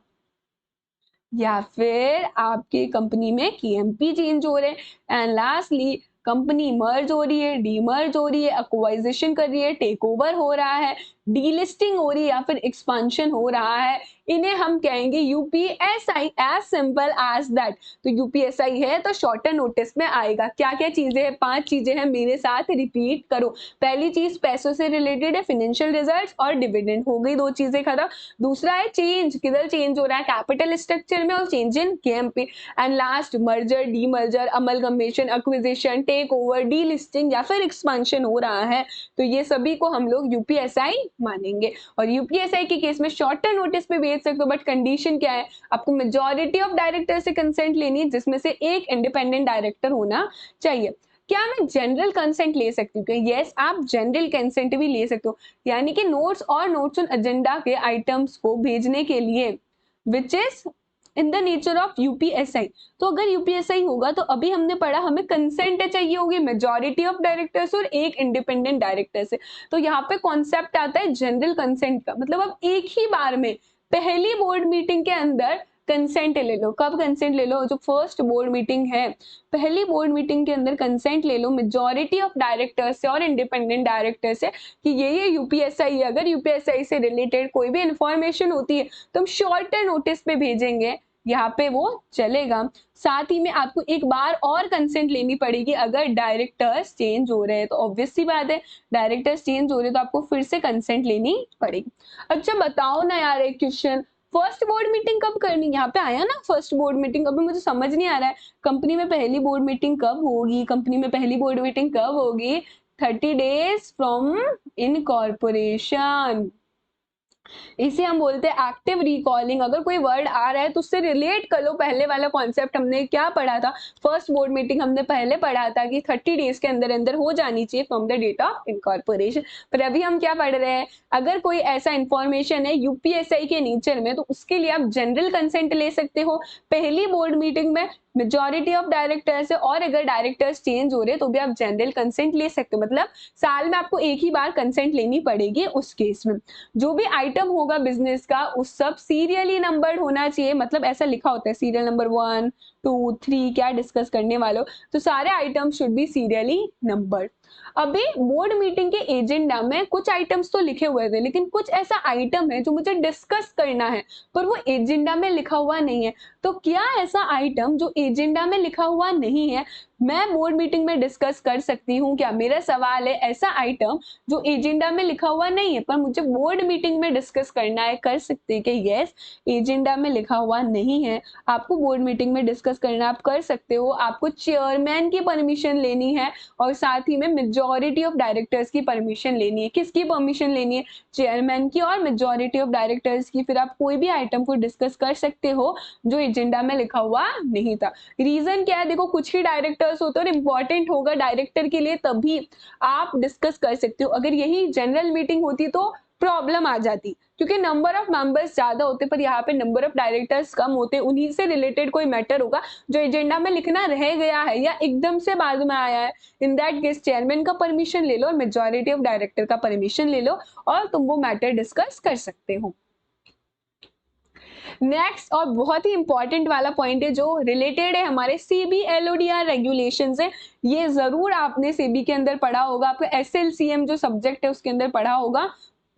या फिर आपके कंपनी में केएमपी चेंज हो रहे हैं, एंड लास्टली कंपनी मर्ज हो रही है, डीमर्ज हो रही है, एक्वाइजिशन कर रही है, टेक ओवर हो रहा है, डीलिस्टिंग हो रही है या फिर एक्सपांशन हो रहा है। इन्हें हम कहेंगे UPSI, as simple as that. तो यूपीएसआई है तो शॉर्टर नोटिस में आएगा। क्या क्या चीजें हैं? 5 चीजें हैं, मेरे साथ रिपीट करो। पहली चीज पैसों से रिलेटेड है, फाइनेंशियल रिजल्ट्स और डिविडेंड, हो गई 2 चीजें खत्म। दूसरा है चेंज, किधर चेंज हो रहा है? कैपिटल स्ट्रक्चर में और change in KMP. And last merger, demerger, amalgamation, acquisition, take over, delisting या फिर एक्सपांशन हो रहा है, तो ये सभी को हम लोग यूपीएसआई मानेंगे। और यूपीएसआई के केस में शॉर्टर नोटिस पे भेज सकते हो, बट कंडीशन क्या है? आपको मेजॉरिटी ऑफ डायरेक्टर से कंसेंट लेनी है, जिसमें से एक इंडिपेंडेंट डायरेक्टर होना चाहिए। क्या मैं जनरल कंसेंट ले सकती हूँ? यस, आप जनरल कंसेंट भी ले सकते हो, यानी कि नोट्स और नोट्स ऑन एजेंडा के आइटम्स को भेजने के लिए, which is in the nature of UPSI. तो अगर यूपीएसआई होगा तो अभी हमने पढ़ा हमें कंसेंट चाहिए होगी मेजॉरिटी ऑफ डायरेक्टर्स और एक इंडिपेंडेंट डायरेक्टर से। तो यहाँ पे कॉन्सेप्ट आता है जनरल कंसेंट का, मतलब अब एक ही बार में पहली बोर्ड मीटिंग के अंदर कंसेंट ले लो। कब कंसेंट ले लो? जो फर्स्ट बोर्ड मीटिंग है, पहली बोर्ड मीटिंग के अंदर कंसेंट ले लो मेजॉरिटी ऑफ डायरेक्टर से और इंडिपेंडेंट डायरेक्टर से कि ये यूपीएसआई है। अगर यूपीएसआई से रिलेटेड कोई भी इंफॉर्मेशन होती है तो हम शॉर्टर नोटिस पे भेजेंगे, यहाँ पे वो चलेगा। साथ ही में आपको एक बार और कंसेंट लेनी पड़ेगी अगर डायरेक्टर्स चेंज हो रहे हैं, तो ऑब्वियस सी बात है डायरेक्टर्स चेंज हो रहे हैं तो आपको फिर से कंसेंट लेनी पड़ेगी। अच्छा बताओ ना यार, एक क्वेश्चन, फर्स्ट बोर्ड मीटिंग कब करनी? यहाँ पे आया ना फर्स्ट बोर्ड मीटिंग, अभी मुझे समझ नहीं आ रहा है कंपनी में पहली बोर्ड मीटिंग कब होगी, कंपनी में पहली बोर्ड मीटिंग कब होगी? 30 days फ्रॉम इनकॉर्पोरेशन। इसे हम बोलते हैं एक्टिव रिकॉलिंग। अगर कोई वर्ड आ रहा है तो उससे रिलेट कर लो। पहले वाला कॉन्सेप्ट हमने क्या पढ़ा था? फर्स्ट बोर्ड मीटिंग हमने पहले पढ़ा था कि 30 डेज के अंदर अंदर हो जानी चाहिए from the date of incorporation. पर अभी हम क्या पढ़ रहे हैं? अगर कोई ऐसा इंफॉर्मेशन है यूपीएसआई के नेचर में, तो उसके लिए आप जनरल कंसेंट ले सकते हो पहली बोर्ड मीटिंग में मेजॉरिटी ऑफ डायरेक्टर्स है, और अगर डायरेक्टर्स चेंज हो रहे तो भी आप जनरल कंसेंट ले सकते हो। मतलब साल में आपको एक ही बार कंसेंट लेनी पड़ेगी उस केस में। जो भी आइटम होगा बिजनेस का उस सब सीरियली नंबर्ड होना चाहिए, मतलब ऐसा लिखा होता है सीरियल नंबर 1 2 3 क्या डिस्कस करने वालों, तो सारे item should be serially numbered. अभी बोर्ड मीटिंग के एजेंडा में कुछ आइटम्स तो लिखे हुए थे, लेकिन कुछ ऐसा आइटम है जो मुझे डिस्कस करना है पर वो एजेंडा में लिखा हुआ नहीं है। तो क्या ऐसा आइटम जो एजेंडा में लिखा हुआ नहीं है मैं बोर्ड मीटिंग में डिस्कस कर सकती हूँ क्या? मेरा सवाल है, ऐसा आइटम जो एजेंडा में लिखा हुआ नहीं है पर मुझे बोर्ड मीटिंग में डिस्कस करना है, कर सकते हैं कि यस एजेंडा में लिखा हुआ नहीं है, आपको बोर्ड मीटिंग में डिस्कस करना, आप कर सकते हो। आपको चेयरमैन की परमिशन लेनी है और साथ ही में मेजॉरिटी ऑफ डायरेक्टर्स की परमिशन लेनी है। किसकी परमिशन लेनी है? चेयरमैन की और मेजॉरिटी ऑफ डायरेक्टर्स की। फिर आप कोई भी आइटम को डिस्कस कर सकते हो जो एजेंडा में लिखा हुआ नहीं था। रीजन क्या है? देखो कुछ ही डायरेक्टर्स होते हैं और इंपॉर्टेंट होगा डायरेक्टर के लिए तभी आप डिस्कस कर सकते हो। अगर यही जनरल मीटिंग होती तो प्रॉब्लम आ जाती, क्योंकि नंबर ऑफ मेंबर्स ज्यादा होते पर यहाँ पे नंबर ऑफ डायरेक्टर्स कम होते। उन्हीं से रिलेटेड कोई मैटर होगा जो एजेंडा में लिखना रह गया है या एकदम से बाद में आया है। इन दैट केस चेयरमैन का परमिशन ले लो और मेजॉरिटी ऑफ डायरेक्टर का परमिशन ले लो और तुम वो मैटर डिस्कस कर सकते हो। नेक्स्ट और बहुत ही इंपॉर्टेंट वाला पॉइंट है जो रिलेटेड है हमारे CBLODR रेगुलेशन से। ये जरूर आपने सेबी के अंदर पढ़ा होगा, आपका SLCM जो सब्जेक्ट है उसके अंदर पढ़ा होगा,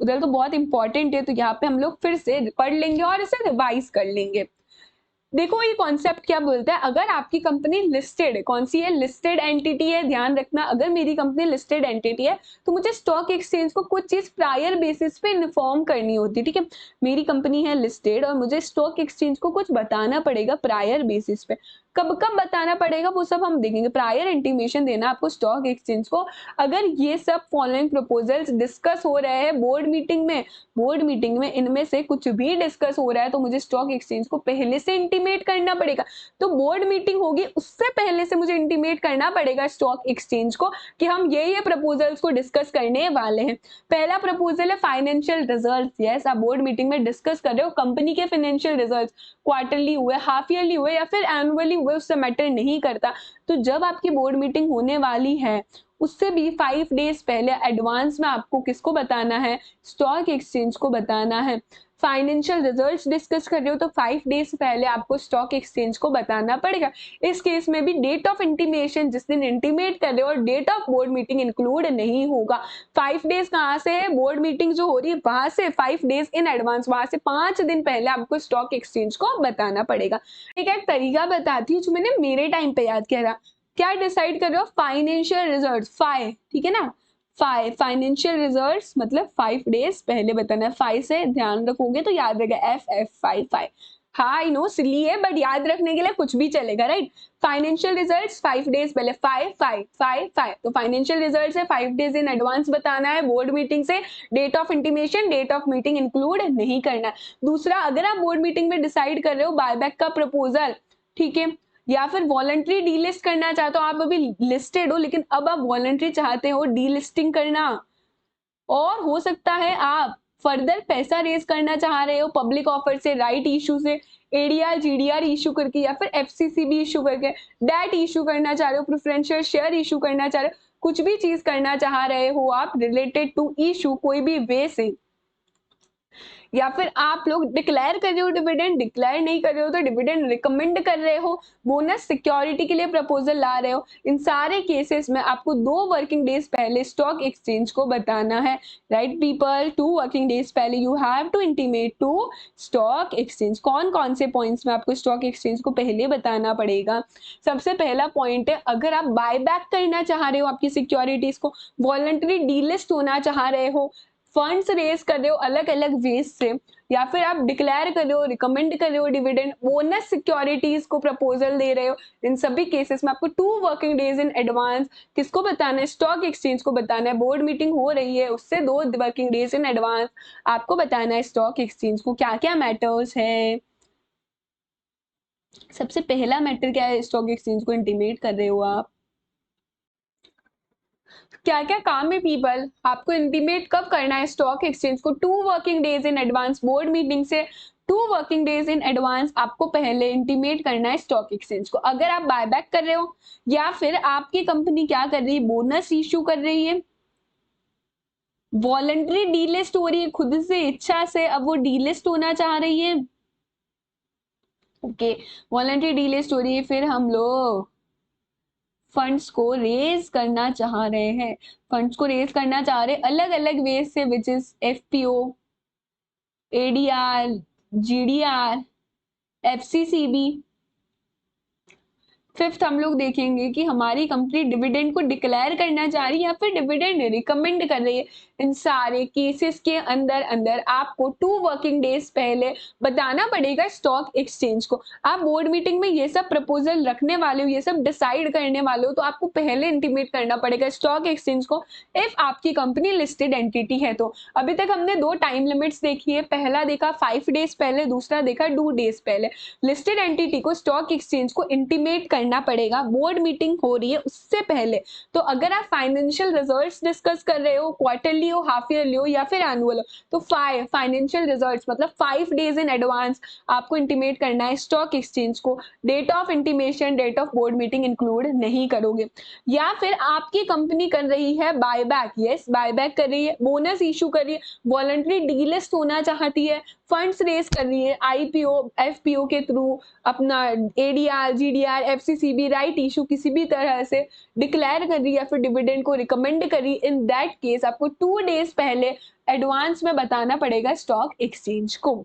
उधर तो बहुत इंपॉर्टेंट है, तो यहाँ पे हम लोग फिर से पढ़ लेंगे और इसे रिवाइज कर लेंगे। देखो ये कॉन्सेप्ट क्या बोलता है, अगर आपकी कंपनी लिस्टेड, कौन सी है, लिस्टेड एंटिटी है, ध्यान रखना, अगर मेरी कंपनी लिस्टेड एंटिटी है तो मुझे स्टॉक एक्सचेंज को कुछ चीज प्रायर बेसिस पे इन्फॉर्म करनी होती है, ठीक है। मेरी कंपनी है लिस्टेड और मुझे स्टॉक एक्सचेंज को कुछ बताना पड़ेगा प्रायर बेसिस पे। कब कब बताना पड़ेगा वो सब हम देखेंगे। प्रायर इंटीमेशन देना आपको स्टॉक एक्सचेंज को, अगर ये सब फॉलोइंग प्रपोजल्स डिस्कस हो रहे हैं बोर्ड मीटिंग में इनमें से कुछ भी डिस्कस हो रहा है तो मुझे स्टॉक एक्सचेंज को पहले से इंटीमेट करना पड़ेगा। तो बोर्ड मीटिंग होगी उससे पहले से मुझे इंटीमेट करना पड़ेगा स्टॉक एक्सचेंज को कि हम ये प्रपोजल्स को डिस्कस करने वाले हैं। पहला प्रपोजल है फाइनेंशियल रिजल्ट्स। यस, आप बोर्ड मीटिंग में डिस्कस कर रहे हो कंपनी के फाइनेंशियल रिजल्ट्स, क्वार्टरली हुए, हाफ ईयरली हुए या फिर एनुअली हुए, उससे मैटर नहीं करता। तो जब आपकी बोर्ड मीटिंग होने वाली है उससे भी 5 डेज पहले एडवांस में आपको किसको बताना है, स्टॉक एक्सचेंज को बताना है। फाइनेंशियल रिजल्ट्स डिस्कस कर रहे हो तो 5 डेज पहले आपको स्टॉक एक्सचेंज को बताना पड़ेगा। इस केस में भी डेट ऑफ इंटीमेशन, जिस दिन इंटीमेट कर रहे हो, और date of board meeting include नहीं होगा। 5 डेज कहाँ से है, बोर्ड मीटिंग जो हो रही है वहां से 5 डेज इन एडवांस, वहां से 5 दिन पहले आपको स्टॉक एक्सचेंज को बताना पड़ेगा। एक तरीका बताती हूँ जो मैंने मेरे टाइम पे याद किया था। क्या डिसाइड कर रहे हो, फाइनेंशियल रिजल्ट, ठीक है ना, फाइनेंशियल रिजल्ट्स मतलब 5 डेज पहले बताना है। 5 से ध्यान रखोगे तो याद रहेगा, FF 5। हाँ आई नो सिली है बट याद रखने के लिए कुछ भी चलेगा, राइट। फाइनेंशियल रिजल्ट्स 5 डेज पहले, 5 तो फाइनेंशियल रिजल्ट्स है 5 डेज इन एडवांस बताना है बोर्ड मीटिंग से। Date of intimation, date of meeting include नहीं करना है। दूसरा, अगर आप बोर्ड मीटिंग में डिसाइड कर रहे हो बायबैक का प्रपोजल, ठीक है, या फिर वॉलंटरी डीलिस्ट करना चाहते हो, आप अभी लिस्टेड हो लेकिन अब आप वॉलंटरी चाहते हो डीलिस्टिंग करना, और हो सकता है आप फर्दर पैसा रेज करना चाह रहे हो पब्लिक ऑफर से, राइट इशू से, ADR GDR इशू करके, या फिर FCCB इशू करके, डेट इशू करना चाह रहे हो, प्रेफरेंशियल शेयर इशू करना चाह रहे हो, कुछ भी चीज करना चाह रहे हो आप रिलेटेड टू इशू कोई भी वे से, या फिर आप लोग डिक्लेयर कर रहे हो डिविडेंड, डिक्लेयर नहीं कर रहे हो तो डिविडेंड रिकमेंड कर रहे हो, बोनस सिक्योरिटी के लिए प्रपोजल ला रहे हो, इन सारे केसेस में आपको 2 वर्किंग डेज पहले स्टॉक एक्सचेंज को बताना है, राइट पीपल। 2 वर्किंग डेज पहले you have to intimate to stock exchange. कौन कौन से पॉइंट्स में आपको स्टॉक एक्सचेंज को पहले बताना पड़ेगा। सबसे पहला पॉइंट है, अगर आप बायबैक करना चाह रहे हो आपकी सिक्योरिटीज को, वॉलंटरी डीलिस्ट होना चाह रहे हो, फंड्स रेज कर रहे हो अलग अलग वेज से, या फिर आप डिक्लेयर कर रहे हो, रिकमेंड कर रहे हो डिविडेंड, बोनस सिक्योरिटीज को प्रपोजल दे रहे हो, इन सभी केसेस में आपको 2 वर्किंग डेज इन एडवांस किसको बताना है, स्टॉक एक्सचेंज को बताना है। बोर्ड मीटिंग हो रही है उससे 2 वर्किंग डेज इन एडवांस आपको बताना है स्टॉक एक्सचेंज को क्या क्या मैटर्स है। सबसे पहला मैटर क्या है, स्टॉक एक्सचेंज को इंटीमेट कर रहे हो आप, क्या क्या काम है पीपल, आपको इंटीमेट कब करना है स्टॉक एक्सचेंज को, 2 working days in advance, board meeting से 2 वर्किंग डेज इन एडवांस आपको पहले इंटीमेट करना है स्टॉक एक्सचेंज को। अगर आप बायबैक कर रहे हो या फिर आपकी कंपनी क्या कर रही है, बोनस इश्यू कर रही है, वॉलंटरी डीलिस्ट हो रही है खुद से इच्छा से, अब वो डीलिस्ट होना चाह रही है, ओके वॉलंटरी डीलिस्ट हो रही है, फिर हम लोग फंड्स को रेज करना चाह रहे हैं, फंड्स को रेज करना चाह रहे अलग अलग वेज से, which is FPO, ADR GDR FCCB। Fifth हम लोग देखेंगे कि हमारी कंपनी डिविडेंड को डिक्लेयर करना चाह रही है या फिर डिविडेंड रिकमेंड कर रही है। इन सारे केसेस के अंदर अंदर आपको 2 वर्किंग डेज पहले बताना पड़ेगा स्टॉक एक्सचेंज को। आप बोर्ड मीटिंग में ये सब प्रपोजल रखने वाले हो, ये सब डिसाइड करने वाले हो, तो आपको पहले इंटीमेट करना पड़ेगा स्टॉक एक्सचेंज को इफ आपकी कंपनी लिस्टेड एंटिटी है तो। अभी तक हमने 2 टाइम लिमिट्स देखी है, पहला देखा 5 डेज पहले, दूसरा देखा 2 डेज पहले। लिस्टेड एंटिटी को स्टॉक एक्सचेंज को इंटीमेट करना करना पड़ेगा, बोर्ड मीटिंग हो रही है उससे पहले। तो अगर आप फाइनेंशियल रिजल्ट्स डिस्कस कर रहे हो, क्वार्टरली हो, हाफ ईयरली हो या फिर एनुअल हो, तो फाइनेंशियल रिजल्ट्स मतलब 5 डेज इन एडवांस आपको इंटीमेट करना है स्टॉक एक्सचेंज को। Date of intimation, date of board meeting include नहीं करोगे। या फिर आपकी कंपनी कर रही है बायबैक, यस बायबैक कर रही है, बोनस इशू कर रही है, वॉलंटरी डीलिस्ट होना चाहती है, फंड्स रेज कर रही है आईपीओ एफपीओ के थ्रू, अपना एडीआर जीडीआर एफसीसीबी राइट इशू किसी भी तरह से डिक्लेयर कर रही है या फिर डिविडेंड को रिकमेंड कर रही है, इन दैट केस आपको 2 डेज पहले एडवांस में बताना पड़ेगा स्टॉक एक्सचेंज को।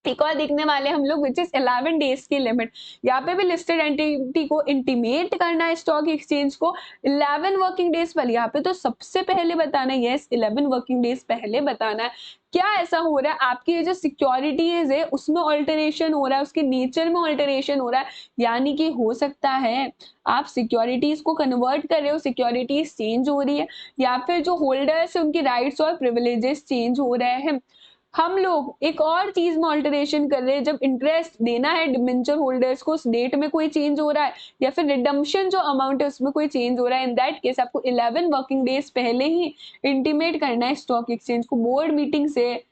एक और देखने वाले हम लोग विच इज 11 डेज की लिमिट। यहाँ पे भी लिस्टेड एंटिटी को इंटीमेट करना है स्टॉक एक्सचेंज को 11 वर्किंग डेज पहले। यहाँ पे तो सबसे पहले बताना है, यस 11 वर्किंग डेज पहले बताना है। क्या ऐसा हो रहा है, आपकी ये जो सिक्योरिटीज है उसमें ऑल्टरेशन हो रहा है, उसके नेचर में ऑल्टरेशन हो रहा है, यानी कि हो सकता है आप सिक्योरिटीज को कन्वर्ट कर रहे हो, सिक्योरिटीज चेंज हो रही है, या फिर जो होल्डर्स है उनकी राइट्स और प्रिविलेजेस चेंज हो रहे हैं। हम लोग एक और चीज में ऑल्टरेशन कर रहे हैं, जब इंटरेस्ट देना है डिबेंचर होल्डर्स को उस डेट में कोई चेंज हो रहा है, या फिर रिडम्पशन जो अमाउंट है उसमें कोई चेंज हो रहा है, इन दैट केस आपको 11 वर्किंग डेज पहले ही इंटीमेट करना है स्टॉक एक्सचेंज को। बोर्ड मीटिंग से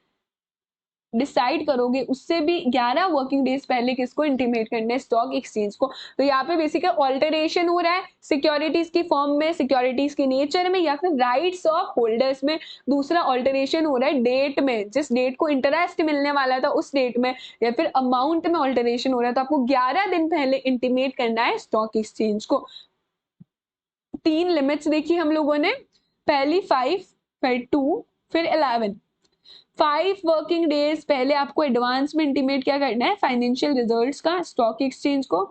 डिसाइड करोगे उससे भी 11 वर्किंग डेज पहले किसको इंटीमेट करना है स्टॉक एक्सचेंज को। तो यहाँ पे बेसिकली ऑल्टरेशन हो रहा है सिक्योरिटीज की फॉर्म में, सिक्योरिटीज के नेचर में, या फिर राइट्स ऑफ होल्डर्स में। दूसरा ऑल्टरेशन हो रहा है डेट में, जिस डेट को इंटरेस्ट मिलने वाला था उस डेट में, या फिर अमाउंट में ऑल्टरेशन हो रहा है, तो आपको 11 दिन पहले इंटीमेट करना है स्टॉक एक्सचेंज को। 3 लिमिट्स देखी हम लोगों ने, पहली 5, फिर 2, फिर 11। 5 वर्किंग डेज पहले आपको एडवांस में इंटीमेट क्या करना है, फाइनेंशियल रिजल्ट्स का स्टॉक एक्सचेंज को।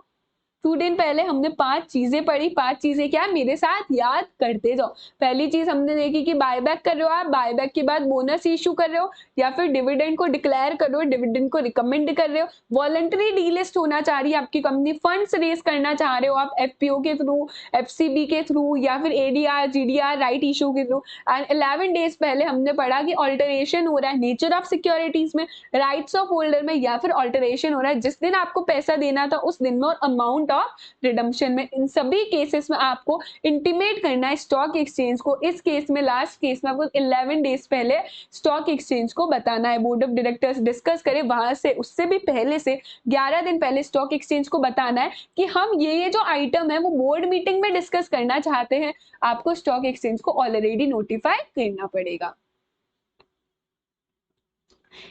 2 दिन पहले हमने 5 चीजें पढ़ी, 5 चीजें क्या, मेरे साथ याद करते जाओ। पहली चीज हमने देखी कि बायबैक कर रहे हो आप, बायबैक के बाद बोनस इशू कर रहे हो, या फिर डिविडेंड को डिक्लेयर कर रहे हो, डिविडेंड को रिकमेंड कर रहे हो, वॉलंटरी डीलिस्ट होना चाह रही है आपकी कंपनी, फंड्स रेज करना चाह रहे हो आप एफपीओ के थ्रू, एफसीबी के थ्रू, या फिर एडीआर जीडीआर राइट इशू के थ्रू। एंड 11 डेज पहले हमने पढ़ा कि ऑल्टरेशन हो रहा है नेचर ऑफ सिक्योरिटीज में, राइट्स ऑफ होल्डर में, या फिर ऑल्टरेशन हो रहा है जिस दिन आपको पैसा देना था उस दिन में और अमाउंट ऑफ रिडम्पशन में। इन सभी केसेस में आपको इंटीमेट करना है स्टॉक एक्सचेंज को। इस केस में, लास्ट केस में, आपको 11 डेज पहले स्टॉक एक्सचेंज को बताना है। बोर्ड ऑफ डायरेक्टर्स डिस्कस करे वहां से, उससे भी पहले से 11 दिन पहले स्टॉक एक्सचेंज को बताना है कि हम ये जो आइटम है वो बोर्ड मीटिंग में डिस्कस करना चाहते हैं। आपको स्टॉक एक्सचेंज को ऑलरेडी नोटिफाई करना पड़ेगा।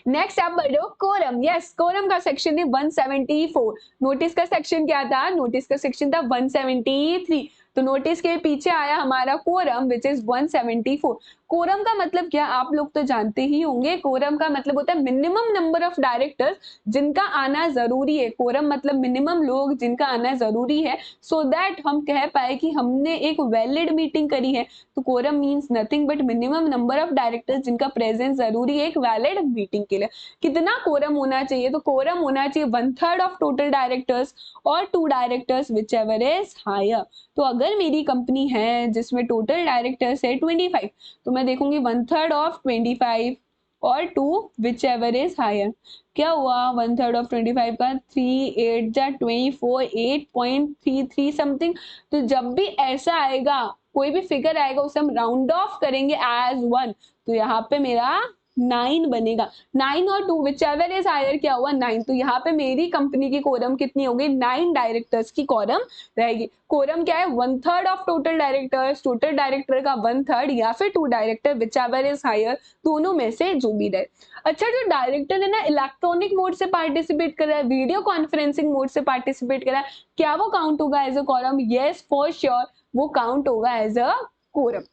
नेक्स्ट आप बढ़ो कोरम। यस, कोरम का सेक्शन है 174। नोटिस का सेक्शन क्या था, नोटिस का सेक्शन था 173। तो नोटिस के पीछे आया हमारा कोरम विच इज 174। कोरम का मतलब क्या, आप लोग तो जानते ही होंगे। कोरम का मतलब होता है मिनिमम नंबर ऑफ डायरेक्टर्स जिनका आना जरूरी है। कोरम मतलब मिनिमम लोग जिनका आना जरूरी है, सो दैट हम कह पाए कि हमने एक वैलिड मीटिंग करी है। तो quorum means nothing but minimum number of directors जिनका प्रेजेंस जरूरी है एक वैलिड मीटिंग के लिए। कितना कोरम होना चाहिए, तो कोरम होना चाहिए 1/3 ऑफ टोटल डायरेक्टर्स और 2 directors whichever is higher. तो अगर मेरी कंपनी है जिसमें टोटल डायरेक्टर्स है 25, तो मैं देखूंगी 1/3 ऑफ 25 और 2 विच एवर इज हायर। क्या हुआ, 1/3 ऑफ 25 का 3 8 जा 24, 8.33 समथिंग। तो जब भी ऐसा आएगा, कोई भी फिगर आएगा उसे हम राउंड ऑफ करेंगे एज 1, तो यहाँ पे मेरा 9 बनेगा। 9 और 2 विच एवर इज हायर, क्या हुआ 9। तो यहाँ पे मेरी कंपनी की कोरम कितनी होगी, 9 डायरेक्टर्स की कोरम रहेगी। कोरम क्या है, 1/3 of total directors, total director का 1/3 या फिर 2 director whichever is higher, दोनों में से जो भी रहे। अच्छा, जो डायरेक्टर है ना इलेक्ट्रॉनिक मोड से पार्टिसिपेट कर रहा है, वीडियो कॉन्फ्रेंसिंग मोड से पार्टिसिपेट कर रहा है, क्या वो काउंट होगा as a quorum, yes for sure वो काउंट होगा एज अ कोरम।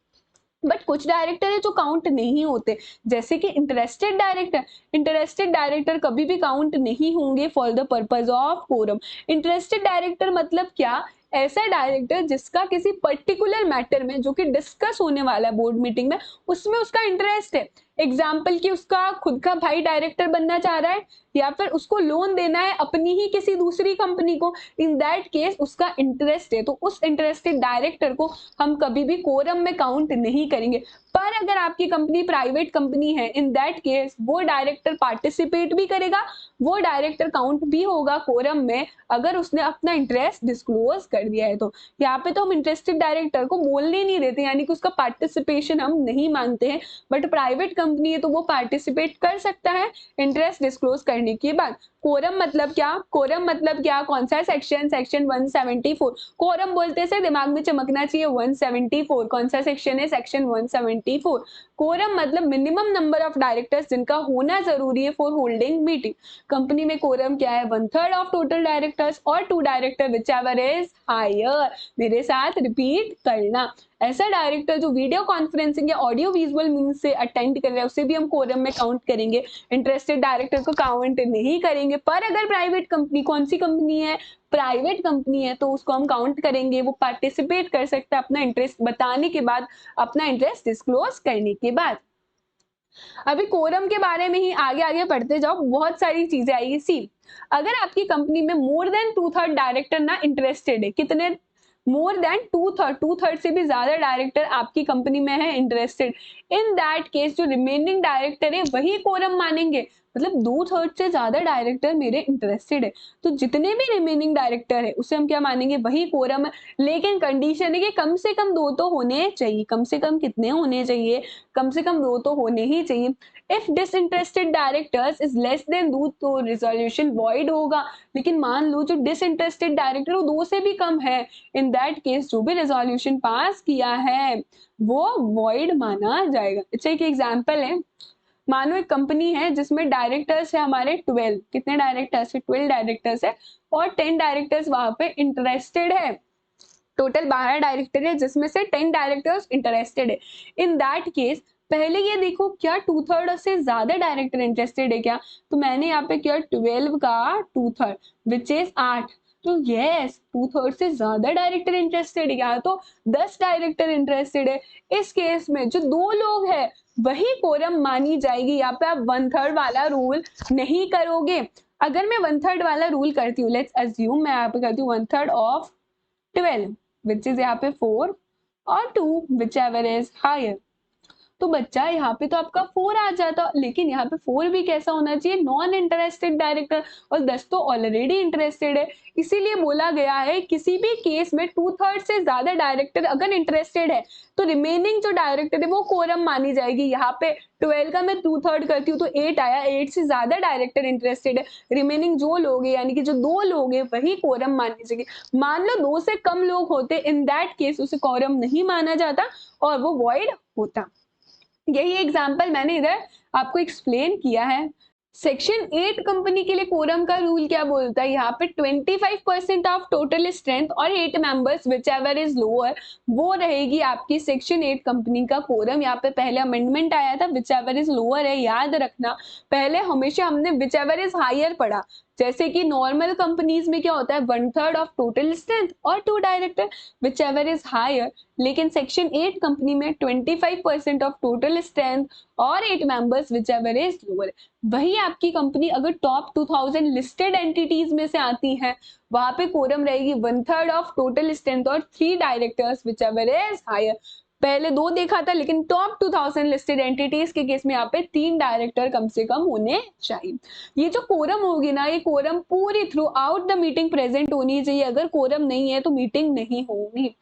बट कुछ डायरेक्टर है जो काउंट नहीं होते, जैसे कि इंटरेस्टेड डायरेक्टर। इंटरेस्टेड डायरेक्टर कभी भी काउंट नहीं होंगे for the purpose of quorum. Interested director मतलब क्या, ऐसा डायरेक्टर जिसका किसी पर्टिकुलर मैटर में जो कि डिस्कस होने वाला है बोर्ड मीटिंग में, उसमें उसका इंटरेस्ट है। एग्जाम्पल कि उसका खुद का भाई डायरेक्टर बनना चाह रहा है, या फिर उसको लोन देना है अपनी ही किसी दूसरी कंपनी को, इन दैट केस उसका इंटरेस्ट है, तो उस इंटरेस्टेड डायरेक्टर को हम कभी भी कोरम में काउंट नहीं करेंगे। पर अगर आपकी कंपनी प्राइवेट कंपनी है, इन दैट केस वो डायरेक्टर पार्टिसिपेट भी करेगा, वो डायरेक्टर काउंट भी होगा कोरम में अगर उसने अपना इंटरेस्ट डिस्क्लोज कर दिया है। तो यहाँ पे तो हम इंटरेस्टेड डायरेक्टर को बोलने नहीं देते, यानी कि उसका पार्टिसिपेशन हम नहीं मानते हैं। बट प्राइवेट कंपनी है तो वो पार्टिसिपेट कर सकता है इंटरेस्ट डिस्क्लोज करने के बाद। कोरम मतलब क्या? कोरम मतलब क्या? कौन सा सेक्शन? सेक्शन 174। कोरम बोलते से दिमाग में चमकना चाहिए 174। कौन सा सेक्शन है? सेक्शन 174। कोरम मतलब मिनिमम नंबर ऑफ डायरेक्टर्स जिनका होना जरूरी है फॉर होल्डिंग मीटिंग। कंपनी में कोरम क्या है? 1/3 ऑफ टोटल डायरेक्टर्स और 2 director whichever is higher. मेरे साथ रिपीट करना। ऐसा डायरेक्टर जो वीडियो कॉन्फ्रेंसिंग या ऑडियो विजुअल मीन्स से अटेंड कर रहा है उसे भी हम कोरम में काउंट करेंगे, इंटरेस्टेड डायरेक्टर को काउंट नहीं करेंगे। पर अगर प्राइवेट कंपनी, कौन सी कंपनी है? प्राइवेट कंपनी है, तो उसको हम काउंट करेंगे। वो पार्टिसिपेट कर सकता है अपना इंटरेस्ट बताने के बाद, अपना इंटरेस्ट डिस्क्लोज करने के बाद। अभी कोरम के बारे में ही आगे आगे पढ़ते जाओ, बहुत सारी चीजें आएगी। सी, अगर आपकी कंपनी में मोर देन 2/3 डायरेक्टर ना इंटरेस्टेड है, कितने? मोर देन 2/3 से भी ज्यादा डायरेक्टर आपकी कंपनी में है इंटरेस्टेड, इन दैट केस जो रिमेनिंग डायरेक्टर है वही कोरम मानेंगे। मतलब 2/3 से ज्यादा डायरेक्टर मेरे इंटरेस्टेड है, तो जितने भी रिमेनिंग डायरेक्टर है उसे हम क्या मानेंगे? वही कोरम है। लेकिन कंडीशन है कि कम से कम 2 तो होने चाहिए। कम से कम कितने होने चाहिए? कम से कम 2 तो होने ही चाहिए। If disinterested directors is less than 2 तो रिजोल्यूशन वॉइड होगा। लेकिन मान लो जो डिसइंटरेस्टेड डायरेक्टर वो 2 से भी कम है, इन दैट केस जो भी रेजोल्यूशन पास किया है वो वॉइड माना जाएगा। अच्छा, एक एग्जांपल है, मानो एक कंपनी है जिसमें डायरेक्टर्स है हमारे 12। कितने डायरेक्टर्स है? 12 डायरेक्टर्स है और 10 डायरेक्टर्स वहां पे इंटरेस्टेड है। टोटल 12 डायरेक्टर है जिसमें से 10 डायरेक्टर्स इंटरेस्टेड है। इन दैट केस पहले ये देखो क्या 2/3 से ज्यादा डायरेक्टर इंटरेस्टेड है क्या? तो मैंने यहाँ पे किया 12 का 2/3 विच इज 8। तो यस, 2/3 से ज्यादा डायरेक्टर इंटरेस्टेड है, यहाँ तो 10 डायरेक्टर इंटरेस्टेड है। इस केस में जो 2 लोग है वही कोरम मानी जाएगी। यहाँ पे आप 1/3 वाला रूल नहीं करोगे। अगर मैं 1/3 वाला रूल करती हूँ, लेट्स अज्यूम मैं यहाँ पे करती हूँ 1/3 ऑफ 12 विच इज यहाँ पे 4 और 2 विच एवर इज हायर। तो बच्चा यहाँ पे तो आपका 4 आ जाता, लेकिन यहाँ पे 4 भी कैसा होना चाहिए? नॉन इंटरेस्टेड डायरेक्टर, और 10 तो ऑलरेडी इंटरेस्टेड है। इसीलिए बोला गया है किसी भी केस में 2/3 से ज्यादा डायरेक्टर अगर इंटरेस्टेड है तो रिमेनिंग जो डायरेक्टर है वो कोरम मानी जाएगी। यहाँ पे 12 का मैं 2/3 करती हूँ तो 8 आया, 8 से ज्यादा डायरेक्टर इंटरेस्टेड है, रिमेनिंग जो लोग है यानी कि जो 2 लोग है वही कोरम मानी जाएगी। मान लो 2 से कम लोग होते, इन दैट केस उसे कोरम नहीं माना जाता और वो वॉइड होता। यही एग्जाम्पल मैंने इधर आपको एक्सप्लेन किया है। सेक्शन 8 कंपनी के लिए कोरम का रूल क्या बोलता है? यहाँ पे 25% ऑफ टोटल स्ट्रेंथ और 8 members whichever is lower, वो रहेगी आपकी सेक्शन 8 कंपनी का कोरम। यहाँ पे पहले अमेंडमेंट आया था विच एवर इज लोअर है, याद रखना। पहले हमेशा हमने विच एवर इज हायर पढ़ा, जैसे कि नॉर्मल कंपनीज में क्या होता है 1/3 ऑफ टोटल स्ट्रेंथ और 2 director whichever is higher. लेकिन सेक्शन 8 कंपनी में 25% ऑफ टोटल स्ट्रेंथ और 8 members whichever is lower. वही आपकी कंपनी अगर टॉप 2000 लिस्टेड एंटिटीज में से आती है, वहां पे कोरम रहेगी 1/3 ऑफ टोटल स्ट्रेंथ और 3 directors whichever is higher. पहले 2 देखा था, लेकिन टॉप 2000 लिस्टेड एंटिटीज के केस में यहाँ पे 3 डायरेक्टर कम से कम होने चाहिए। ये जो कोरम होगी ना, ये कोरम पूरी through out the meeting present होनी चाहिए। अगर कोरम नहीं है तो मीटिंग नहीं होगी।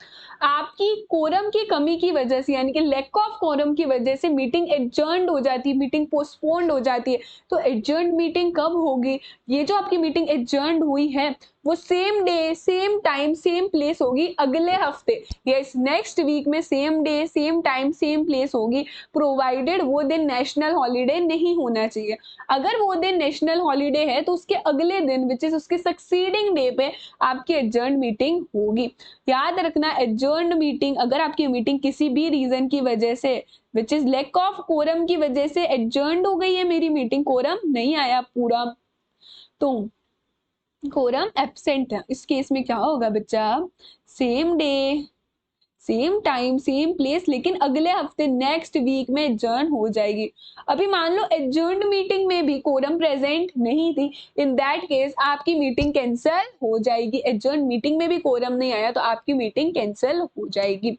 आपकी कोरम की कमी की वजह से यानी कि लैक ऑफ कोरम की वजह से मीटिंग एडजर्न्ड हो जाती है, मीटिंग पोस्टपोन्ड हो जाती है। तो एडजर्न्ड मीटिंग कब होगी? ये जो आपकी मीटिंग एडजर्न्ड हुई है वो same day, same time, same place होगी अगले हफ्ते, यस नेक्स्ट वीक में same day, same time, same place होगी, प्रोवाइडेड वो दिन नेशनल हॉलीडे नहीं होना चाहिए। अगर वो दिन नेशनल हॉलीडे है तो उसके अगले दिन विच इज उसके सक्सीडिंग डे पे आपकी एडजर्न्ड मीटिंग होगी। याद रखना, एडजर्न्ड मीटिंग अगर आपकी मीटिंग किसी भी रीजन की वजह से which is lack of quorum की वजह से एडजर्न्ड हो गई है, मेरी मीटिंग कोरम नहीं आया पूरा, तो कोरम एब्सेंट है। इस केस में क्या होगा बच्चा? Same day, same time same place, लेकिन अगले हफ्ते नेक्स्ट वीक में एडजर्न हो जाएगी। अभी मान लो एडजर्न्ड मीटिंग में भी कोरम प्रेजेंट नहीं थी, इन दैट केस आपकी मीटिंग कैंसिल हो जाएगी। एडजर्न्ड मीटिंग में भी कोरम नहीं आया तो आपकी मीटिंग कैंसिल हो जाएगी।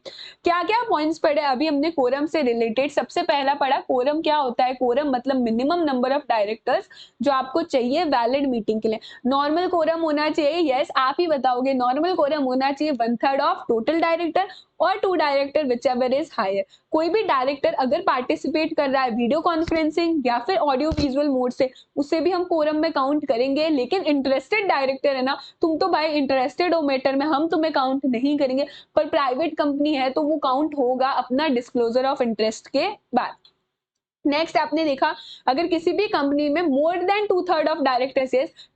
क्या क्या पॉइंट्स पढ़े अभी हमने कोरम से रिलेटेड? सबसे पहला पढ़ा कोरम क्या होता है। कोरम मतलब मिनिमम नंबर ऑफ डायरेक्टर्स जो आपको चाहिए वैलिड मीटिंग के लिए। नॉर्मल कोरम होना चाहिए, यस आप ही बताओगे, नॉर्मल कोरम होना चाहिए 1/3 ऑफ टोटल डायरेक्टर और 2 director whichever is higher. कोई भी डायरेक्टर अगर पार्टिसिपेट कर रहा है वीडियो कॉन्फ्रेंसिंग या फिर ऑडियो विजुअल मोड से, उसे भी हम कोरम में काउंट करेंगे। लेकिन इंटरेस्टेड डायरेक्टर है ना, तुम तो भाई इंटरेस्टेड हो मैटर में, हम तुम्हें काउंट नहीं करेंगे, पर प्राइवेट कंपनी है तो वो काउंट होगा अपना डिस्क्लोजर ऑफ इंटरेस्ट के बाद। नेक्स्ट आपने देखा अगर किसी भी कंपनी में मोर देन 2/3 ऑफ डायरेक्टर्स,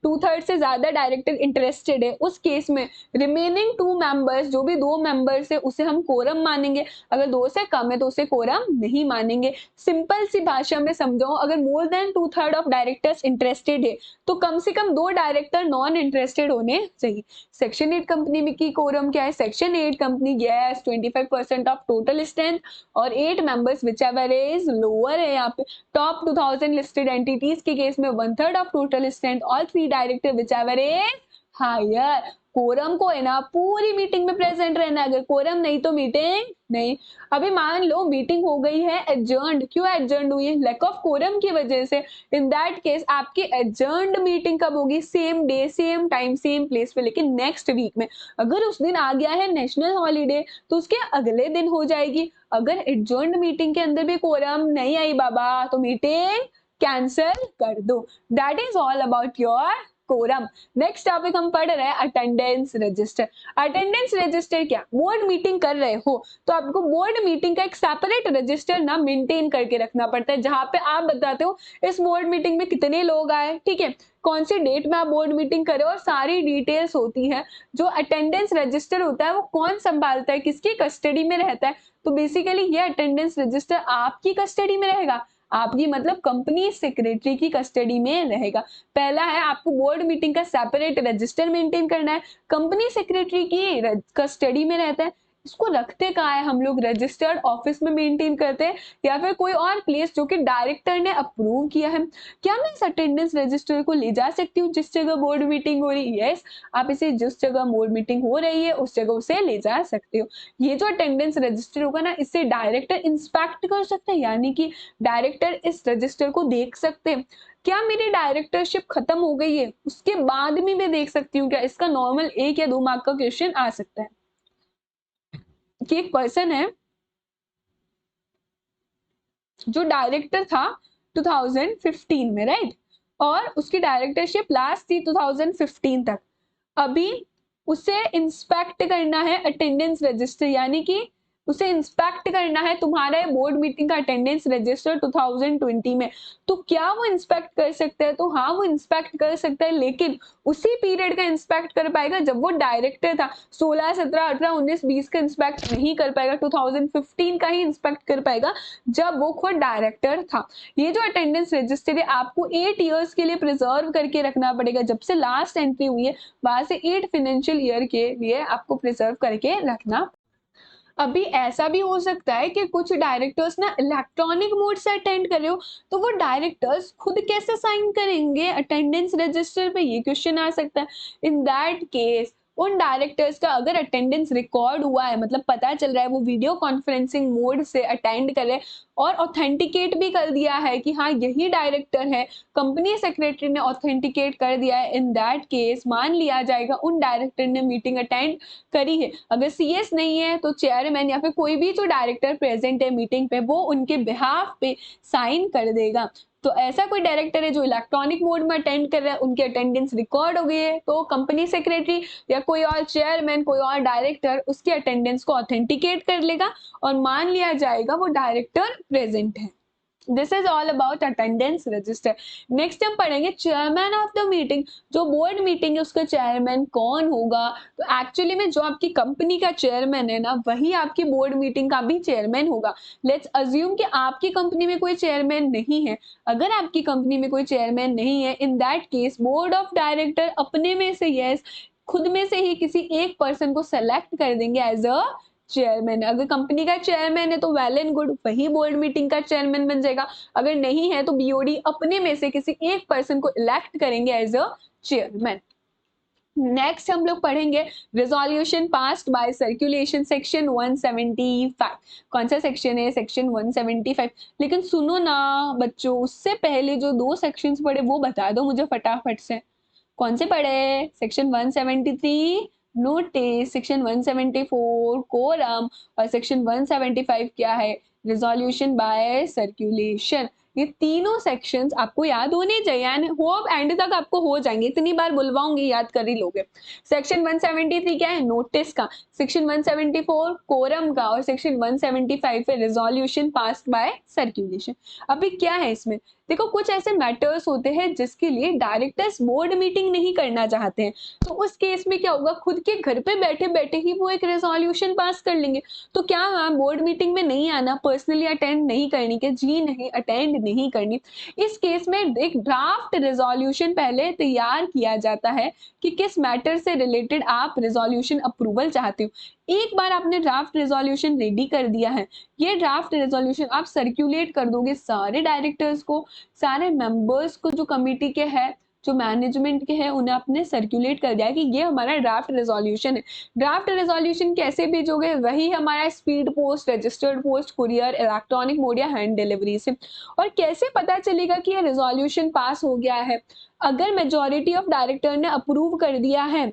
2/3 से ज्यादा डायरेक्टर इंटरेस्टेड है, उस केस में रिमेनिंग 2 मेंबर्स, जो भी 2 मेंबर्स है उसे हम कोरम मानेंगे। अगर 2 से कम है तो उसे कोरम नहीं मानेंगे। सिंपल सी भाषा में समझाओ, अगर more than 2/3 of directors interested है तो कम से कम 2 डायरेक्टर नॉन इंटरेस्टेड होने चाहिए। सेक्शन 8 कंपनी में की कोरम क्या है? Section 8 company yes 25% of total strength और 8 members whichever is lower है। यहाँ पे टॉप 2000 लिस्टेड एंटिटीज के केस में 1/3 of total strength all 3 director whichever is higher. Quorum को है ना पूरी मीटिंग में प्रेजेंट रहना, अगर कोरम नहीं तो मीटिंग नहीं। अभी मान लो मीटिंग हो गई है एडजर्न्ड, क्यों एडजर्न्ड हुई है? लैक ऑफ कोरम की वजह से। इन दैट केस आपकी एडजर्न्ड मीटिंग कब होगी? Same day same time same place पे, लेकिन नेक्स्ट वीक में। अगर उस दिन आ गया है नेशनल हॉलीडे तो उसके अगले दिन हो जाएगी। अगर एडजर्न्ड मीटिंग के अंदर भी कोरम नहीं आई बाबा तो मीटिंग कैंसिल कर दो। That is all about your quorum. Next topic हम पढ़ रहे हैं अटेंडेंस रजिस्टर। अटेंडेंस रजिस्टर क्या? बोर्ड मीटिंग कर रहे हो तो आपको बोर्ड मीटिंग का एक सेपरेट रजिस्टर ना मेंटेन करके रखना पड़ता है, जहां पे आप बताते हो इस बोर्ड मीटिंग में कितने लोग आए, ठीक है, कौन सी डेट में आप बोर्ड मीटिंग करे, और सारी डिटेल्स होती है। जो अटेंडेंस रजिस्टर होता है वो कौन संभालता है, किसकी कस्टडी में रहता है? तो बेसिकली ये अटेंडेंस रजिस्टर आपकी कस्टडी में रहेगा। आपकी मतलब कंपनी सेक्रेटरी की कस्टडी में रहेगा। पहला है आपको बोर्ड मीटिंग का सेपरेट रजिस्टर मेंटेन करना है, कंपनी सेक्रेटरी की कस्टडी में रहता है। इसको रखते कहाँ है हम लोग? रजिस्टर्ड ऑफिस में मेंटेन करते हैं या फिर कोई और प्लेस जो कि डायरेक्टर ने अप्रूव किया है। क्या मैं इस अटेंडेंस रजिस्टर को ले जा सकती हूँ जिस जगह बोर्ड मीटिंग हो रही है? यस, आप इसे जिस जगह बोर्ड मीटिंग हो रही है उस जगह उसे ले जा सकते हो। ये जो अटेंडेंस रजिस्टर होगा ना, इससे डायरेक्टर इंस्पेक्ट कर सकते हैं, यानी कि डायरेक्टर इस रजिस्टर को देख सकते हैं। क्या मेरी डायरेक्टरशिप खत्म हो गई है उसके बाद भी मैं देख सकती हूँ क्या? इसका नॉर्मल 1 या 2 मार्क का क्वेश्चन आ सकता है कि एक पर्सन है जो डायरेक्टर था 2015 में, राइट, और उसकी डायरेक्टरशिप लास्ट थी 2015 तक। अभी उसे इंस्पेक्ट करना है अटेंडेंस रजिस्टर, यानी कि उसे इंस्पेक्ट करना है तुम्हारा बोर्ड मीटिंग का अटेंडेंस रजिस्टर 2020 में। तो क्या वो इंस्पेक्ट कर सकता है? तो हाँ वो इंस्पेक्ट कर सकता है, लेकिन उसी पीरियड का इंस्पेक्ट कर पाएगा जब वो डायरेक्टर था। 16, 17, 18, 19, 20 का इंस्पेक्ट नहीं कर पाएगा, 2015 का ही इंस्पेक्ट कर पाएगा जब वो खुद डायरेक्टर था। ये जो अटेंडेंस रजिस्टर है आपको 8 ईयर्स के लिए प्रिजर्व करके रखना पड़ेगा, जब से लास्ट एंट्री हुई है वहां से 8 फाइनेंशियल ईयर के लिए आपको प्रिजर्व करके रखना। अभी ऐसा भी हो सकता है कि कुछ डायरेक्टर्स ना इलेक्ट्रॉनिक मोड से अटेंड कर रहे हो, तो वो डायरेक्टर्स खुद कैसे साइन करेंगे अटेंडेंस रजिस्टर पे? ये क्वेश्चन आ सकता है। इन दैट केस उन डायरेक्टर्स का अगर अटेंडेंस रिकॉर्ड हुआ है, मतलब पता चल रहा है वो वीडियो कॉन्फ्रेंसिंग मोड से अटेंड करे और ऑथेंटिकेट भी कर दिया है कि हाँ यही डायरेक्टर है, कंपनी सेक्रेटरी ने ऑथेंटिकेट कर दिया है, इन दैट केस मान लिया जाएगा उन डायरेक्टर ने मीटिंग अटेंड करी है। अगर सीएस नहीं है तो चेयरमैन या फिर कोई भी जो डायरेक्टर प्रेजेंट है मीटिंग पे वो उनके बिहाफ पे साइन कर देगा। तो ऐसा कोई डायरेक्टर है जो इलेक्ट्रॉनिक मोड में अटेंड कर रहा है, उनकी अटेंडेंस रिकॉर्ड हो गई है, तो कंपनी सेक्रेटरी या कोई और चेयरमैन कोई और डायरेक्टर उसकी अटेंडेंस को ऑथेंटिकेट कर लेगा और मान लिया जाएगा वो डायरेक्टर प्रेजेंट है। This is all about attendance register. Next हम पढ़ेंगे चेयरमैन ऑफ द मीटिंग। जो बोर्ड मीटिंग है उसका चेयरमैन कौन होगा? तो एक्चुअली में जो आपकी कंपनी का चेयरमैन है ना वही आपकी बोर्ड मीटिंग का भी चेयरमैन होगा। लेट्स अज्यूम कि आपकी कंपनी में कोई चेयरमैन नहीं है। अगर आपकी कंपनी में कोई चेयरमैन नहीं है, इन that case board of director अपने में से, यस खुद में से ही किसी एक पर्सन को सेलेक्ट कर देंगे एज अ चेयरमैन। अगर कंपनी का चेयरमैन है तो वेल एंड गुड, वही बोर्ड मीटिंग का चेयरमैन बन जाएगा। अगर नहीं है तो बीओडी अपने में से किसी एक पर्सन को इलेक्ट करेंगे एज अ चेयरमैन। नेक्स्ट हम लोग पढ़ेंगे resolution passed by circulation, section 175। कौन सा सेक्शन है? सेक्शन 175। लेकिन सुनो ना बच्चों, उससे पहले जो दो सेक्शंस पढ़े वो बता दो मुझे फटाफट से। कौन से पढ़े? सेक्शन 173 नोटिस, सेक्शन 174 कोरम, और सेक्शन 175 क्या है? Resolution by circulation. ये तीनों सेक्शंस आपको याद होने चाहिए एंड होप एंड तक आपको हो जाएंगे, इतनी बार बुलवाऊंगी याद कर ही लोगे। सेक्शन 173 क्या है? नोटिस का। सेक्शन 174 कोरम का, और सेक्शन 175 है रिजोल्यूशन पास्ड बाय सर्कुलेशन। अभी क्या है इसमें? देखो, कुछ ऐसे मैटर्स होते हैं जिसके लिए डायरेक्टर्स बोर्ड मीटिंग नहीं करना चाहते हैं, तो उस केस में क्या होगा, खुद के घर पे बैठे बैठे ही वो एक रेजोल्यूशन पास कर लेंगे। तो क्या हाँ, बोर्ड मीटिंग में नहीं आना, पर्सनली अटेंड नहीं करनी, कि जी नहीं अटेंड नहीं करनी। इस केस में एक ड्राफ्ट रेजोल्यूशन पहले तैयार किया जाता है कि किस मैटर से रिलेटेड आप रेजोल्यूशन अप्रूवल चाहते हो। एक बार आपने ड्राफ्ट रेजोल्यूशन रेडी कर दिया है, ये ड्राफ्ट रेजोल्यूशन आप सर्कुलेट कर दोगे सारे डायरेक्टर्स को, सारे मेंबर्स को, जो कमिटी के हैं, जो मैनेजमेंट के हैं, उन्हें आपने सर्कुलेट कर दिया कि ये हमारा ड्राफ्ट रेजोल्यूशन है। ड्राफ्ट रेजोल्यूशन कैसे भेजोगे? वही हमारा speed post, registered post, courier, electronic mode या हैंड डिलीवरी से। और कैसे पता चलेगा कि ये रेजोल्यूशन पास हो गया है? अगर मेजोरिटी ऑफ डायरेक्टर ने अप्रूव कर दिया है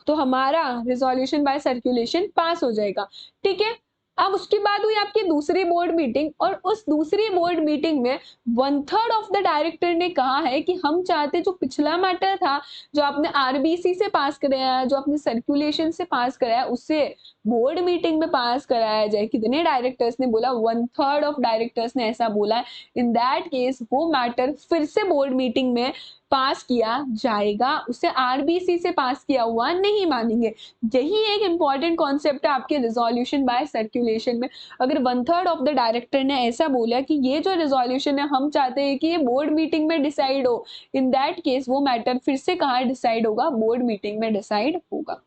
तो हमारा रिजोल्यूशन बाय सर्कुलेशन पास हो जाएगा। ठीक है। अब उसके बाद हुई आपकी दूसरी बोर्ड मीटिंग, और उस दूसरी बोर्ड मीटिंग में 1/3 ऑफ द डायरेक्टर ने कहा है कि हम चाहते, जो पिछला मैटर था, जो आपने आरबीसी से पास कराया, जो आपने सर्कुलेशन से पास कराया, उससे बोर्ड मीटिंग में पास कराया जाए। कितने डायरेक्टर्स ने बोला? 1/3 ऑफ डायरेक्टर्स ने ऐसा बोला। इन दैट केस वो मैटर फिर से बोर्ड मीटिंग में पास किया जाएगा, उसे आरबीसी से पास किया हुआ नहीं मानेंगे। यही एक इंपॉर्टेंट कॉन्सेप्ट है आपके रिजोल्यूशन बाय सर्कुलेशन में। अगर 1/3 ऑफ द डायरेक्टर ने ऐसा बोला कि ये जो रिजोल्यूशन है हम चाहते हैं कि ये बोर्ड मीटिंग में डिसाइड हो, इन दैट केस वो मैटर फिर से कहाँ डिसाइड होगा? बोर्ड मीटिंग में डिसाइड होगा।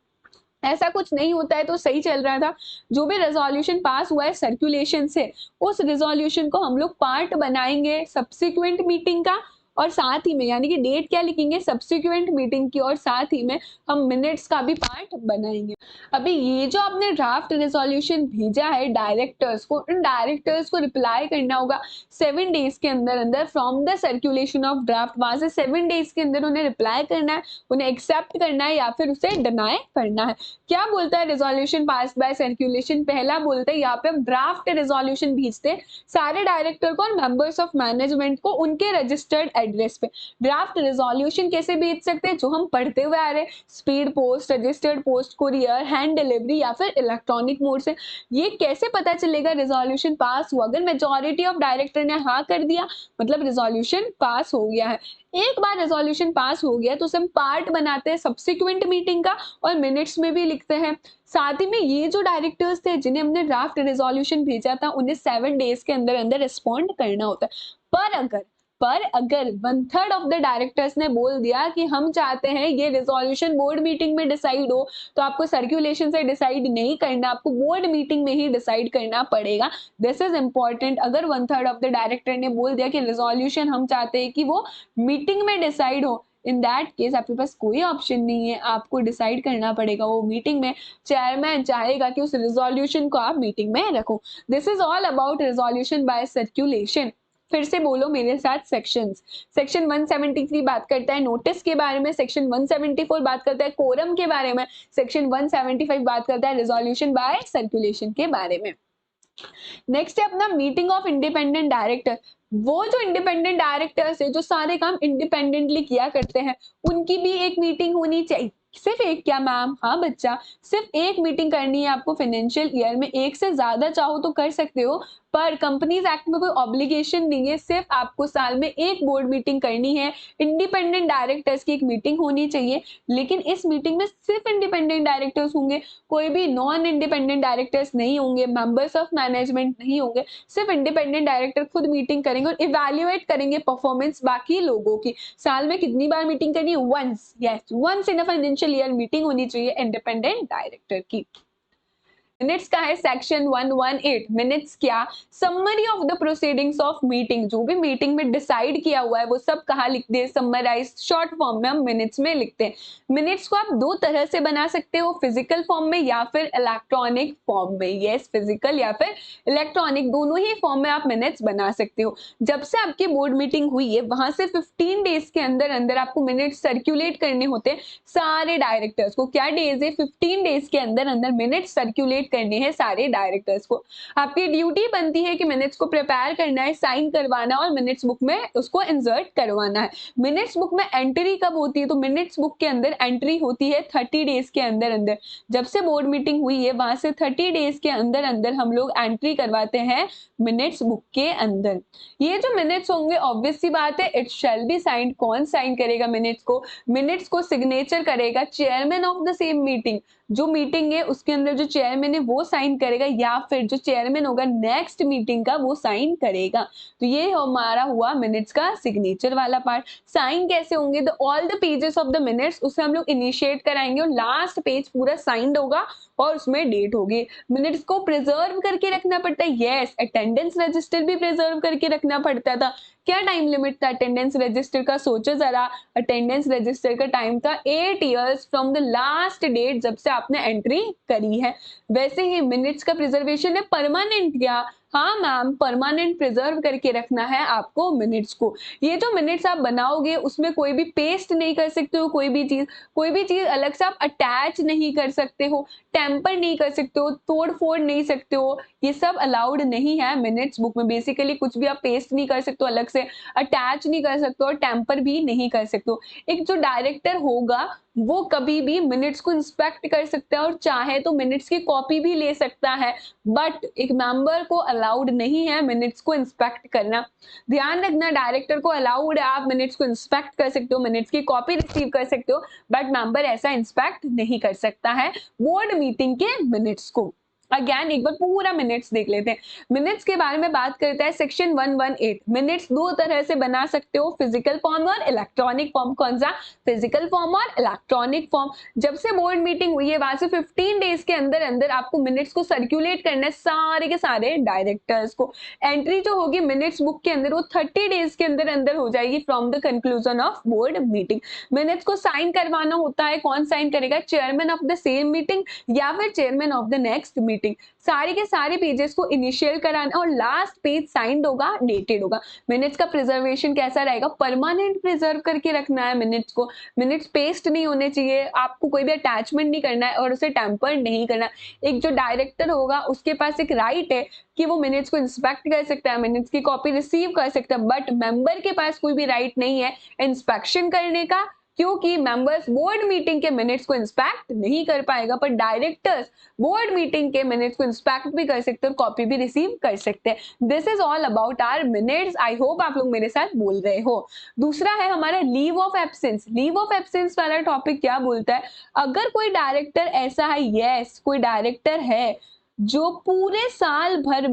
ऐसा कुछ नहीं होता है तो सही चल रहा था। जो भी रेजोल्यूशन पास हुआ है सर्कुलेशन से, उस रेजोल्यूशन को हम लोग पार्ट बनाएंगे सब्सिक्वेंट मीटिंग का, और साथ ही में यानी कि डेट क्या लिखेंगे? सब्सिक्वेंट मीटिंग की, और साथ ही में हम मिनट्स का भी पार्ट बनाएंगे। अभी ये जो आपने ड्राफ्ट रेजोल्यूशन भेजा है डायरेक्टर्स को, इन डायरेक्टर्स को रिप्लाई करना होगा 7 डेज के अंदर अंदर from the circulation of draft. वहां से 7 डेज के अंदर उन्हें रिप्लाई करना है, उन्हें एक्सेप्ट करना है या फिर उसे डिनाई करना है। क्या बोलता है रेजोल्यूशन पास बाय सर्कुलेशन? पहला बोलता है यहाँ पे हम ड्राफ्ट रेजोल्यूशन भेजते हैं सारे डायरेक्टर को और मेंबर्स ऑफ मैनेजमेंट को उनके रजिस्टर्ड एड्रेस पे। ड्राफ्ट रेजोल्यूशन कैसे भेज सकते हैं? जो हम पढ़ते हुए आ रहे हैं, speed post, registered post, courier, hand delivery या फिर इलेक्ट्रॉनिक मोड से। ये कैसे पता चलेगा रेजोल्यूशन पास हुआ? अगर मेजोरिटी ऑफ डायरेक्टर ने हाँ कर दिया मतलब रेजोल्यूशन पास हो गया है। एक बार रेजोल्यूशन पास हो गया तो उसे हम पार्ट बनाते हैं सब्सिक्वेंट मीटिंग का, और मिनट्स में भी लिखते हैं। साथ ही में ये जो डायरेक्टर्स थे जिन्हें हमने ड्राफ्ट रेजोल्यूशन भेजा था, उन्हें 7 डेज के अंदर अंदर रिस्पॉन्ड करना होता है। पर अगर 1/3 ऑफ द डायरेक्टर्स ने बोल दिया कि हम चाहते हैं ये रिजोल्यूशन बोर्ड मीटिंग में डिसाइड हो, तो आपको सर्कुलेशन से डिसाइड नहीं करना, आपको बोर्ड मीटिंग में ही डिसाइड करना पड़ेगा। This is important. अगर 1/3 ऑफ द डायरेक्टर ने बोल दिया कि रिजोल्यूशन हम चाहते हैं कि वो मीटिंग में डिसाइड हो, इन दैट केस आपके पास कोई ऑप्शन नहीं है, आपको डिसाइड करना पड़ेगा वो मीटिंग में। चेयरमैन चाहेगा कि उस रिजोल्यूशन को आप मीटिंग में रखो। This is all about resolution by circulation. फिर से बोलो मेरे साथ सेक्शंस। सेक्शन 173 बात करता है नोटिस के बारे में, सेक्शन 174 बात करता है कोरम के बारे में, सेक्शन 175 बात करता है रिजोल्यूशन बाय सर्कुलेशन के बारे में। नेक्स्ट है अपना मीटिंग ऑफ इंडिपेंडेंट डायरेक्टर। वो जो इंडिपेंडेंट डायरेक्टर्स है जो सारे काम इंडिपेंडेंटली किया करते हैं, उनकी भी एक मीटिंग होनी चाहिए। सिर्फ एक क्या मैम? हाँ बच्चा, सिर्फ एक मीटिंग करनी है आपको फाइनेंशियल ईयर में। एक से ज्यादा चाहो तो कर सकते हो, पर कंपनीज एक्ट में कोई ऑब्लिगेशन नहीं है। सिर्फ आपको साल में एक बोर्ड मीटिंग करनी है, इंडिपेंडेंट डायरेक्टर्स की एक मीटिंग होनी चाहिए। लेकिन इस मीटिंग में सिर्फ इंडिपेंडेंट डायरेक्टर्स होंगे, कोई भी नॉन इंडिपेंडेंट डायरेक्टर्स नहीं होंगे, मेंबर्स ऑफ मैनेजमेंट नहीं होंगे। सिर्फ इंडिपेंडेंट डायरेक्टर खुद मीटिंग करेंगे और इवैल्यूएट करेंगे परफॉर्मेंस बाकी लोगों की। साल में कितनी बार मीटिंग करनी है? Once. Yes, once in a financial year meeting होनी चाहिए इंडिपेंडेंट डायरेक्टर की। मिनट्स का है सेक्शन 118। मिनट्स क्या? Summary of the proceedings of meeting, जो भी मीटिंग में डिसाइड किया हुआ है वो सब कहाँ लिखते हैं? समराइज शॉर्ट फॉर्म में हम मिनट्स में लिखते हैं। मिनट्स को आप दो तरह से बना सकते हो, फिजिकल फॉर्म में या फिर इलेक्ट्रॉनिक फॉर्म में। यस, फिजिकल या फिर इलेक्ट्रॉनिक दोनों ही फॉर्म में आप मिनट्स बना सकते हो। जब से आपकी बोर्ड मीटिंग हुई है वहां से 15 डेज के अंदर अंदर आपको मिनट्स सर्कुलेट करने होते हैं सारे डायरेक्टर्स को। क्या डेज है? 15 डेज के अंदर अंदर मिनट्स सर्कुलेट करने हैं सारे डायरेक्टर्स को। आपकी ड्यूटी बनती है कि मिनट्स को प्रिपेयर करना है, साइन करवाना और मिनट्स बुक में उसको इंसर्ट करवाना है। मिनट्स बुक में एंट्री कब होती है? तो मिनट्स बुक के अंदर एंट्री होती है 30 डेज के अंदर अंदर। जब से बोर्ड मीटिंग हुई है वहां से 30 डेज के अंदर अंदर हम लोग एंट्री करवाते हैं मिनट्स बुक के अंदर। ये जो मिनट्स होंगे ऑब्वियस सी बात है इट शैल बी साइंड। कौन साइन करेगा मिनट्स को? मिनट्स को सिग्नेचर करेगा chairman of the same meeting. जो मीटिंग है उसके अंदर जो चेयरमैन है वो साइन करेगा, या फिर जो चेयरमैन होगा नेक्स्ट मीटिंग का वो साइन करेगा। तो ये हमारा हुआ मिनट्स का सिग्नेचर वाला पार्ट। साइन कैसे होंगे? The all the pages of the minutes, उसे हम लोग इनिशिएट कराएंगे और लास्ट पेज पूरा साइंड होगा और उसमें डेट होगी। मिनट्स को प्रिजर्व करके रखना पड़ता है। यस, अटेंडेंस रजिस्टर भी प्रिजर्व करके रखना पड़ता था। क्या टाइम लिमिट था अटेंडेंस रजिस्टर का? सोचो जरा, अटेंडेंस रजिस्टर का टाइम था 8 years from the last date जब से आपने एंट्री करी है। वैसे ही मिनट्स का प्रिजर्वेशन है परमानेंट। क्या? हाँ मैम, परमानेंट प्रिजर्व करके रखना है आपको मिनट्स को। ये जो मिनट्स आप बनाओगे उसमें कोई भी पेस्ट नहीं कर सकते हो, कोई भी चीज अलग से आप अटैच नहीं कर सकते हो, टेम्पर नहीं कर सकते हो, तोड़ फोड़ नहीं सकते हो, ये सब अलाउड नहीं है मिनट्स बुक में। बेसिकली कुछ भी आप पेस्ट नहीं कर सकते हो, अलग से अटैच नहीं कर सकते हो, टेम्पर भी नहीं कर सकते हो। एक जो डायरेक्टर होगा वो कभी भी मिनट्स को इंस्पेक्ट कर सकता है और चाहे तो मिनट्स की कॉपी भी ले सकता है, बट एक मेंबर को अलाउड नहीं है मिनट्स को इंस्पेक्ट करना। ध्यान रखना, डायरेक्टर को अलाउड है, आप मिनट्स को इंस्पेक्ट कर सकते हो, मिनट्स की कॉपी रिसीव कर सकते हो, बट मेंबर ऐसा इंस्पेक्ट नहीं कर सकता है बोर्ड मीटिंग के मिनट्स को। अगेन एक बार पूरा मिनट्स देख लेते हैं। मिनट्स के बारे में बात करता है सेक्शन 118। मिनट्स दो तरह से बना सकते हो, फिजिकल फॉर्म और इलेक्ट्रॉनिक फॉर्म। कौन सा? फिजिकल फॉर्म और इलेक्ट्रॉनिक फॉर्म। जब से बोर्ड मीटिंग हुई है वहां से 15 डेज के अंदर अंदर आपको मिनट्स को सर्कुलेट करना है सारे के सारे डायरेक्टर्स को। एंट्री जो होगी मिनट्स बुक के अंदर वो 30 डेज के अंदर अंदर हो जाएगी from the conclusion of board meeting. Minutes को साइन करवाना होता है, कौन साइन करेगा? Chairman of the same meeting या फिर chairman of the next meeting. सारे के सारे पेजेस को इनिशियल कराना और लास्ट पेज साइंड होगा, डेटेड होगा। मिनट्स का प्रिजर्वेशन कैसा रहेगा? परमानेंट प्रिजर्व करके रखना है मिनट्स को। मिनट्स पेस्ट नहीं होने चाहिए, आपको कोई भी अटैचमेंट नहीं करना है और उसे टेम्पर नहीं करना। एक जो डायरेक्टर होगा उसके पास एक राइट है कि वो मिनट्स को इंस्पेक्ट कर सकता है, मिनट्स की कॉपी रिसीव कर सकता है, बट मेंबर के पास कोई भी राइट नहीं है इंस्पेक्शन करने का, क्योंकि मेंबर्स बोर्ड मीटिंग के मिनट्स को इंस्पेक्ट नहीं कर पाएगा। पर डायरेक्टर्स बोर्ड मीटिंग के मिनट्स को इंस्पेक्ट भी कर सकते हैं और कॉपी भी रिसीव कर सकते हैं। This is all about our minutes. I hope आप लोग मेरे साथ बोल रहे हो। दूसरा है हमारा leave of absence. Leave of absence वाला टॉपिक क्या बोलता है? अगर कोई डायरेक्टर ऐसा है, यस कोई डायरेक्टर है जो पूरे साल भर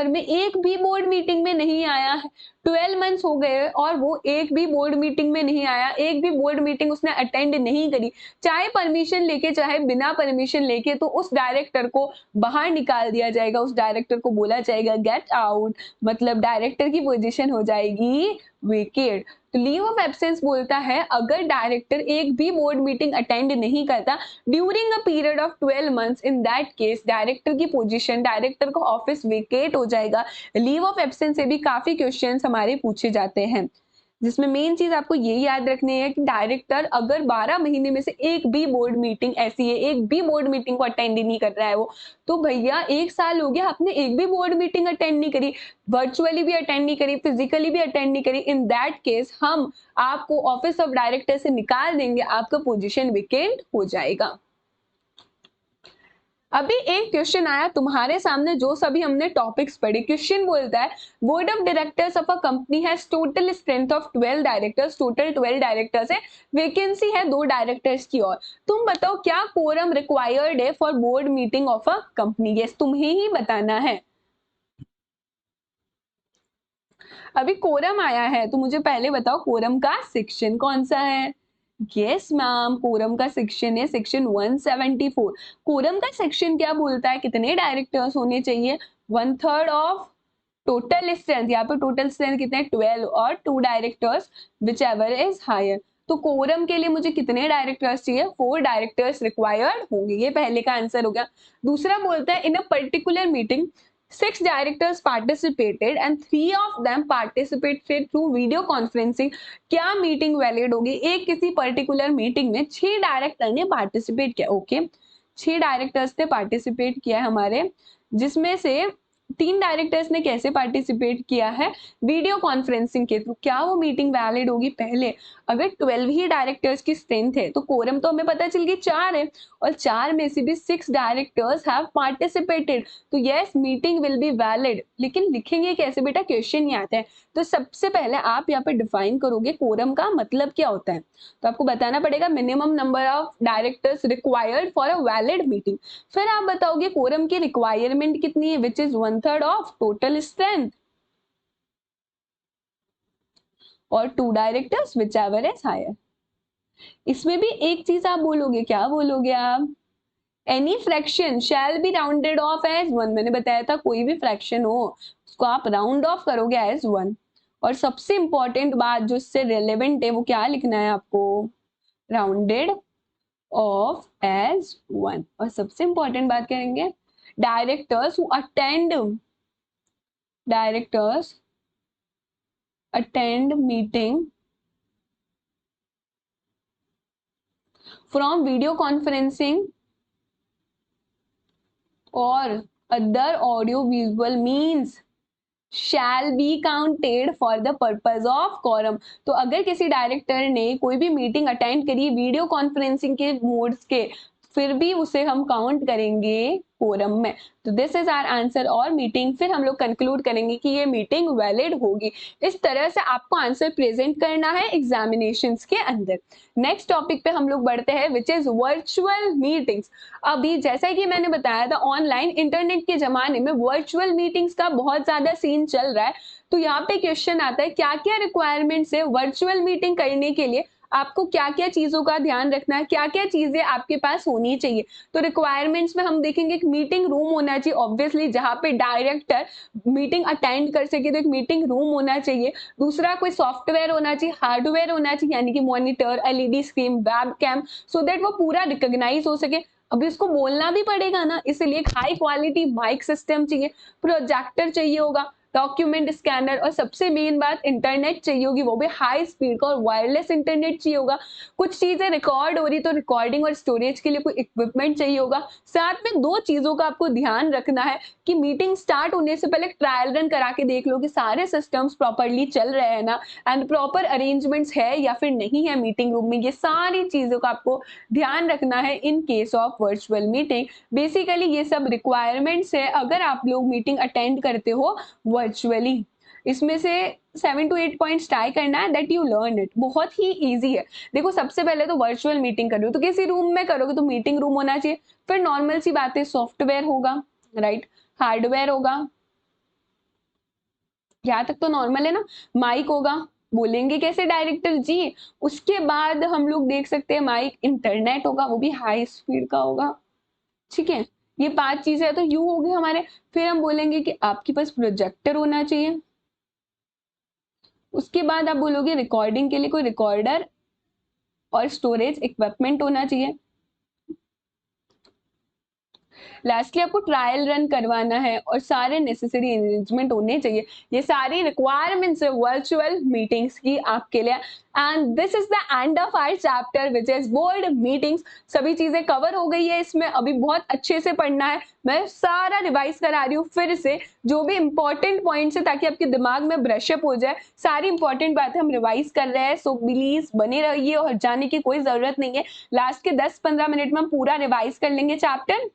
में एक भी बोर्ड मीटिंग में नहीं आया है, 12 मंथ्स हो गए और वो एक भी बोर्ड मीटिंग में नहीं आया, एक भी बोर्ड मीटिंग उसने अटेंड नहीं करी, चाहे परमिशन लेके चाहे बिना परमिशन लेके, तो उस डायरेक्टर को बाहर निकाल दिया जाएगा। उस डायरेक्टर को बोला जाएगा गेट आउट, मतलब डायरेक्टर की पोजीशन हो जाएगी वेकेट। तो लीव ऑफ एब्सेंस बोलता है अगर डायरेक्टर एक भी बोर्ड मीटिंग अटेंड नहीं करता during a period of 12 months, in that case director की पोजीशन, डायरेक्टर का ऑफिस वेकेट हो जाएगा। लीव ऑफ एब्सेंस से भी काफी क्वेश्चंस हमारे पूछे जाते हैं, जिसमें मेन चीज आपको ये याद रखनी है कि डायरेक्टर अगर 12 महीने में से एक भी बोर्ड मीटिंग ऐसी है, एक भी बोर्ड मीटिंग को अटेंड नहीं कर रहा है वो, तो भैया 1 साल हो गया आपने एक भी बोर्ड मीटिंग अटेंड नहीं करी, वर्चुअली भी अटेंड नहीं करी, फिजिकली भी अटेंड नहीं करी, इन दैट केस हम आपको ऑफिस ऑफ डायरेक्टर से निकाल देंगे, आपका पोजीशन वेकेंट हो जाएगा। अभी एक क्वेश्चन आया तुम्हारे सामने, जो सभी हमने टॉपिक्स पढ़े। क्वेश्चन बोलता है board of directors of a company has total strength of 12 directors, total 12 directors है, वैकेंसी है 2 डायरेक्टर्स की और। तुम बताओ क्या कोरम रिक्वायर्ड है for board meeting of a company? Yes, तुम्हें ही बताना है। अभी कोरम आया है तो मुझे पहले बताओ कोरम का सेक्शन कौन सा है? यस मैम, कोरम का सेक्शन है सेक्शन 174। कोरम का सेक्शन क्या बोलता है, कितने डायरेक्टर्स होने चाहिए, 1/3 ऑफ टोटल स्ट्रेंथ। यहाँ पे टोटल स्ट्रेंथ कितने, 12 और 2 directors whichever is higher. तो कोरम के लिए मुझे कितने डायरेक्टर्स चाहिए, 4 डायरेक्टर्स रिक्वायर्ड होंगे। ये पहले का आंसर हो गया। दूसरा बोलता है in a particular meeting 6 directors participated and 3 of them participated through video conferencing. क्या मीटिंग वैलिड होगी, एक किसी पर्टिकुलर मीटिंग में 6 डायरेक्टर ने पार्टिसिपेट किया। ओके 6 डायरेक्टर्स ने पार्टिसिपेट किया है हमारे, जिसमें से 3 डायरेक्टर्स ने कैसे पार्टिसिपेट किया है, वीडियो कॉन्फ्रेंसिंग के थ्रू। क्या वो मीटिंग वैलिड होगी, पहले अगर 12 ही डायरेक्टर्स की स्ट्रेंथ है तो कोरम तो हमें पता चल गई 4 है, और 4 में से भी 6 डायरेक्टर्स हैव पार्टिसिपेटेड, तो yes meeting will be valid. लेकिन लिखेंगे कैसे बेटा, क्वेश्चन ये आता है। तो सबसे पहले आप यहाँ पे डिफाइन करोगे कोरम का मतलब क्या होता है। तो आपको बताना पड़ेगा minimum number of directors required for a valid meeting. फिर आप बताओगे कोरम की रिक्वायरमेंट कितनी है, which is 1/3 of total strength, और 2 directors whichever is higher. इसमें भी एक चीज आप बोलोगे, क्या बोलोगे आप, any fraction shall be rounded off as 1। मैंने बताया था कोई भी फ्रैक्शन हो उसको आप राउंड ऑफ करोगे एज 1। और सबसे इंपॉर्टेंट बात जो इससे रेलेवेंट है वो क्या लिखना है आपको, राउंडेड ऑफ एज 1। और सबसे इंपॉर्टेंट बात करेंगे, directors who attend, directors attend meeting from video conferencing और other audio visual means shall be counted for the purpose of quorum. तो अगर किसी डायरेक्टर ने कोई भी मीटिंग अटेंड करी वीडियो कॉन्फ्रेंसिंग के मोड्स के, फिर भी उसे हम काउंट करेंगे कोरम में। तो दिस इज आवर आंसर, और मीटिंग फिर हम लोग कंक्लूड करेंगे कि ये मीटिंग वैलिड होगी। इस तरह से आपको आंसर प्रेजेंट करना है एग्जामिनेशंस के अंदर। नेक्स्ट टॉपिक पे हम लोग बढ़ते हैं विच इज वर्चुअल मीटिंग्स। अभी जैसा कि मैंने बताया था ऑनलाइन इंटरनेट के जमाने में वर्चुअल मीटिंग्स का बहुत ज्यादा सीन चल रहा है। तो यहाँ पे क्वेश्चन आता है क्या क्या रिक्वायरमेंट्स है वर्चुअल मीटिंग करने के लिए, आपको क्या क्या चीजों का ध्यान रखना है, क्या क्या चीजें आपके पास होनी चाहिए। तो रिक्वायरमेंट्स में हम देखेंगे एक मीटिंग रूम होना चाहिए ऑब्वियसली, जहां पे डायरेक्टर मीटिंग अटेंड कर सके, तो एक मीटिंग रूम होना चाहिए। दूसरा कोई सॉफ्टवेयर होना चाहिए, हार्डवेयर होना चाहिए, यानी कि monitor, LED screen, web cam, so that वो पूरा रिकॉग्नाइज हो सके। अभी उसको बोलना भी पड़ेगा ना, इसलिए एक हाई क्वालिटी माइक सिस्टम चाहिए, प्रोजेक्टर चाहिए होगा, डॉक्यूमेंट स्कैनर, और सबसे मेन बात इंटरनेट चाहिए होगी, वो भी हाई स्पीड का और वायरलेस इंटरनेट चाहिए होगा। कुछ चीजें रिकॉर्ड हो रही तो रिकॉर्डिंग और स्टोरेज के लिए कोई इक्विपमेंट चाहिए होगा। साथ में 2 चीजों का आपको ध्यान रखना है कि मीटिंग स्टार्ट होने से पहले ट्रायल रन करा के देख लो कि सारे सिस्टम्स प्रॉपरली चल रहे हैं ना, एंड प्रॉपर अरेंजमेंट्स है या फिर नहीं है मीटिंग रूम में। ये सारी चीजों का आपको ध्यान रखना है in case of virtual meeting. Basically ये सब रिक्वायरमेंट्स है अगर आप लोग मीटिंग अटेंड करते हो वर्चुअली। इसमें से 7 to 8 पॉइंट्स ट्राई करना है दैट यू लर्न इट, बहुत ही इजी है। देखो सबसे पहले तो वर्चुअल मीटिंग कर रहे हो तो किसी रूम में करोगे तो मीटिंग रूम होना चाहिए। फिर नॉर्मल सी बात है, सॉफ्टवेयर होगा, राइट, हार्डवेयर होगा, यहाँ तक तो नॉर्मल है ना, माइक होगा, बोलेंगे कैसे डायरेक्टर जी। उसके बाद हम लोग देख सकते हैं माइक, इंटरनेट होगा, वो भी हाई स्पीड का होगा, ठीक है। ये 5 चीजें तो यू हो गए हमारे। फिर हम बोलेंगे कि आपके पास प्रोजेक्टर होना चाहिए। उसके बाद आप बोलोगे रिकॉर्डिंग के लिए कोई रिकॉर्डर और स्टोरेज इक्विपमेंट होना चाहिए। लास्टली आपको ट्रायल रन करवाना है और सारे नेसेसरी अरेंजमेंट होने चाहिए। ये सारी रिक्वायरमेंट्स है वर्चुअल मीटिंग्स की आपके लिए। And this is the end of our chapter which is board meetings. सभी चीजें कवर हो गई है इसमें, अभी बहुत अच्छे से पढ़ना है। मैं सारा रिवाइज करा रही हूँ फिर से, जो भी इंपॉर्टेंट पॉइंट्स है ताकि आपके दिमाग में ब्रशअप हो जाए। सारी इंपॉर्टेंट बातें हम रिवाइज कर रहे हैं, सो प्लीज बने रहिए और जाने की कोई जरूरत नहीं है। लास्ट के 10-15 मिनट में हम पूरा रिवाइज कर लेंगे chapter.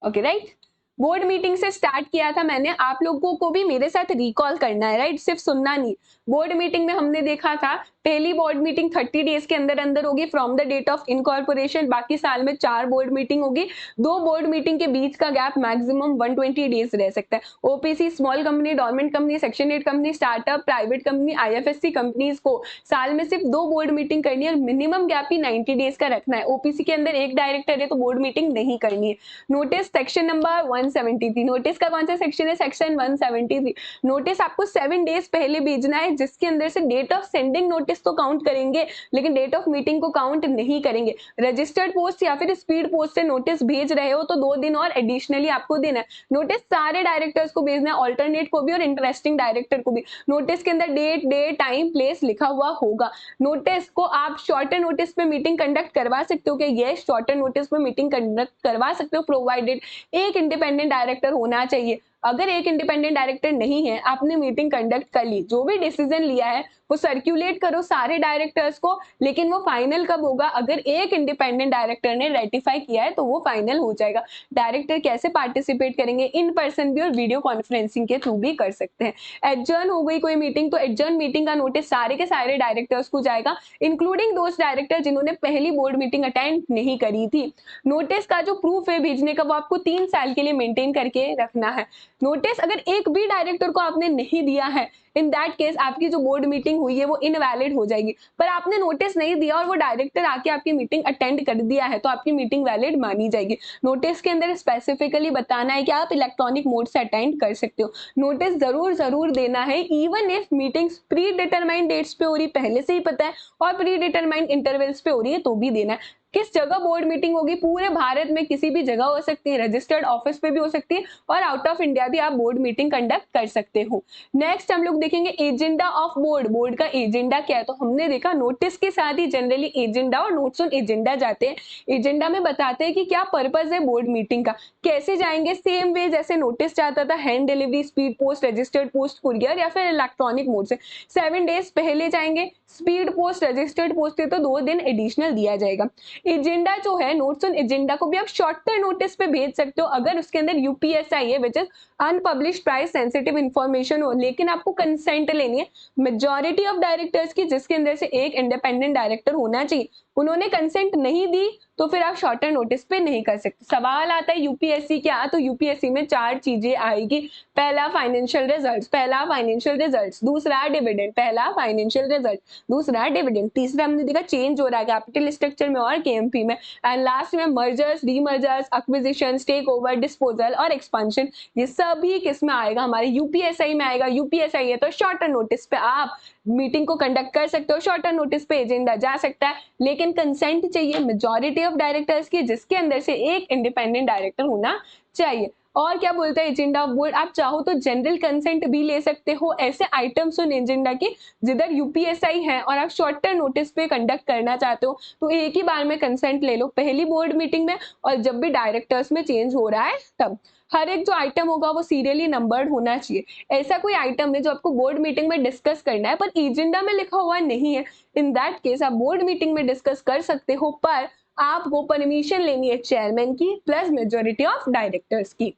Okay right, board meeting से स्टार्ट किया था मैंने, आप लोगों को भी मेरे साथ रिकॉल करना है, राइट, सिर्फ सुनना नहीं। बोर्ड मीटिंग में हमने देखा था पहली बोर्ड मीटिंग 30 डेज के अंदर अंदर होगी from the date of incorporation, बाकी साल में 4 बोर्ड मीटिंग होगी, 2 बोर्ड मीटिंग के बीच का गैप मैक्सिमम 120 डेज रह सकता है। OPC, small company, dormant company, section 8 company, startup, private company, IFSC companies को साल में सिर्फ 2 बोर्ड मीटिंग करनी है और मिनिमम गैप ही 90 डेज का रखना है। ओपीसी के अंदर एक डायरेक्टर है तो बोर्ड मीटिंग नहीं करनी है। नोटिस सेक्शन नंबर 173, नोटिस का कौन सा सेक्शन है, सेक्शन 173। नोटिस आपको 7 डेज पहले भेजना है, जिसके अंदर से डेट ऑफ सेंडिंग नोटिस तो काउंट करेंगे लेकिन डेट ऑफ मीटिंग को काउंट नहीं करेंगे। रजिस्टर्ड पोस्ट या फिर स्पीड पोस्ट से नोटिस भेज रहे हो तो 2 दिन और एडिशनली आपको देना है। नोटिस सारे डायरेक्टर्स को भेजना है, ऑल्टरनेट को भी और इंटरेस्टिंग डायरेक्टर को भी। नोटिस के अंदर डेट, डे, टाइम, प्लेस लिखा हुआ होगा। नोटिस को आप शॉर्टर नोटिस पे मीटिंग कंडक्ट करवा सकते हो कि यस, शॉर्टर नोटिस पे मीटिंग कंडक्ट करवा सकते हो, प्रोवाइडेड एक इंडिपेंडेंट डायरेक्टर होना चाहिए। अगर एक इंडिपेंडेंट डायरेक्टर नहीं है, आपने मीटिंग कंडक्ट कर ली, जो भी डिसीजन लिया है वो सर्कुलेट करो सारे डायरेक्टर्स को, लेकिन वो फाइनल कब होगा, अगर एक इंडिपेंडेंट डायरेक्टर ने रेटिफाई किया है तो वो फाइनल हो जाएगा। डायरेक्टर कैसे पार्टिसिपेट करेंगे, इन पर्सन भी और वीडियो कॉन्फ्रेंसिंग के थ्रू भी कर सकते हैं। एडजर्न हो गई कोई मीटिंग तो एडजर्न मीटिंग का नोटिस सारे के सारे डायरेक्टर्स को जाएगा, इंक्लूडिंग दोस्त डायरेक्टर जिन्होंने पहली बोर्ड मीटिंग अटेंड नहीं करी थी। नोटिस का जो प्रूफ है भेजने का वो आपको 3 साल के लिए मेंटेन करके रखना है। नोटिस अगर एक भी डायरेक्टर को आपने नहीं दिया है, इन दैट केस आपकी जो बोर्ड मीटिंग हुई है वो इनवैलिड हो जाएगी। पर आपने नोटिस नहीं दिया और वो डायरेक्टर आके आपकी मीटिंग अटेंड कर दिया है तो आपकी मीटिंग वैलिड मानी जाएगी। नोटिस के अंदर स्पेसिफिकली बताना है कि आप इलेक्ट्रॉनिक मोड से अटेंड कर सकते हो। नोटिस जरूर देना है, even if meetings predetermined dates पे हो रही, पहले से ही पता है, और प्री डिटरमाइंड इंटरवल्स पे हो रही है तो भी देना है। किस जगह बोर्ड मीटिंग होगी, पूरे भारत में किसी भी जगह हो सकती है, रजिस्टर्ड ऑफिस पे भी हो सकती है और आउट ऑफ इंडिया भी आप बोर्ड मीटिंग कंडक्ट कर सकते हो। नेक्स्ट हम लोग देखेंगे एजेंडा ऑफ बोर्ड। बोर्ड का एजेंडा क्या है, तो हमने देखा नोटिस के साथ ही जनरली एजेंडा और नोट्स ऑन एजेंडा जाते हैं। एजेंडा में बताते हैं कि क्या पर्पस है बोर्ड मीटिंग का, कैसे जाएंगे, सेम वे जैसे नोटिस जाता था, hand delivery, speed post, registered post, courier या फिर इलेक्ट्रॉनिक मोड से 7 डेज पहले जाएंगे। स्पीड पोस्ट, रजिस्टर्ड पोस्ट तो 2 दिन एडिशनल दिया जाएगा। एजेंडा जो है, नोट्स ऑन एजेंडा को भी आप शॉर्टर नोटिस पे भेज सकते हो अगर उसके अंदर यूपीएसआई है, which is unpublished price sensitive information हो, लेकिन आपको कंसेंट लेनी है मेजॉरिटी ऑफ डायरेक्टर्स की, जिसके अंदर से एक इंडिपेंडेंट डायरेक्टर होना चाहिए। उन्होंने कंसेंट नहीं दी तो फिर आप शॉर्टर नोटिस पे नहीं कर सकते। सवाल आता है यूपीएससी क्या, तो यूपीएससी में 4 चीजें आएगी। पहला फाइनेंशियल रिजल्ट्स, दूसरा डिविडेंड, पहला फाइनेंशियल रिजल्ट, दूसरा डिविडेंड, तीसरा हमने देखा चेंज हो रहा है कैपिटल स्ट्रक्चर में और केएमपी में, एंड लास्ट में mergers, demergers, acquisition, take over, disposal और एक्सपेंशन। ये सभी किस में आएगा, हमारे यूपीएसआई में आएगा। यूपीएसआई है तो शॉर्टर नोटिस पे आप मीटिंग को कंडक्ट कर सकते हो, शॉर्टर नोटिस पे एजेंडा जा सकता है, लेकिन कंसेंट चाहिए मेजॉरिटी ऑफ डायरेक्टर्स की, जिसके अंदर से एक इंडिपेंडेंट डायरेक्टर होना चाहिए। और क्या बोलता है एजेंडा ऑफ बोर्ड, आप चाहो तो जनरल कंसेंट भी ले सकते हो ऐसे आइटम्स ऑन एजेंडा के जिधर यूपीएसआई है और आप शॉर्टर नोटिस पे कंडक्ट करना चाहते हो तो एक ही बार में कंसेंट ले लो, पहली बोर्ड मीटिंग में और जब भी डायरेक्टर्स में चेंज हो रहा है तब। हर एक जो आइटम होगा वो सीरियली नंबर्ड होना चाहिए। ऐसा कोई आइटम है जो आपको बोर्ड मीटिंग में डिस्कस करना है पर एजेंडा में लिखा हुआ नहीं है, इन दैट केस आप बोर्ड मीटिंग में डिस्कस कर सकते हो, पर आपको परमिशन लेनी है चेयरमैन की प्लस मेजॉरिटी ऑफ डायरेक्टर्स की।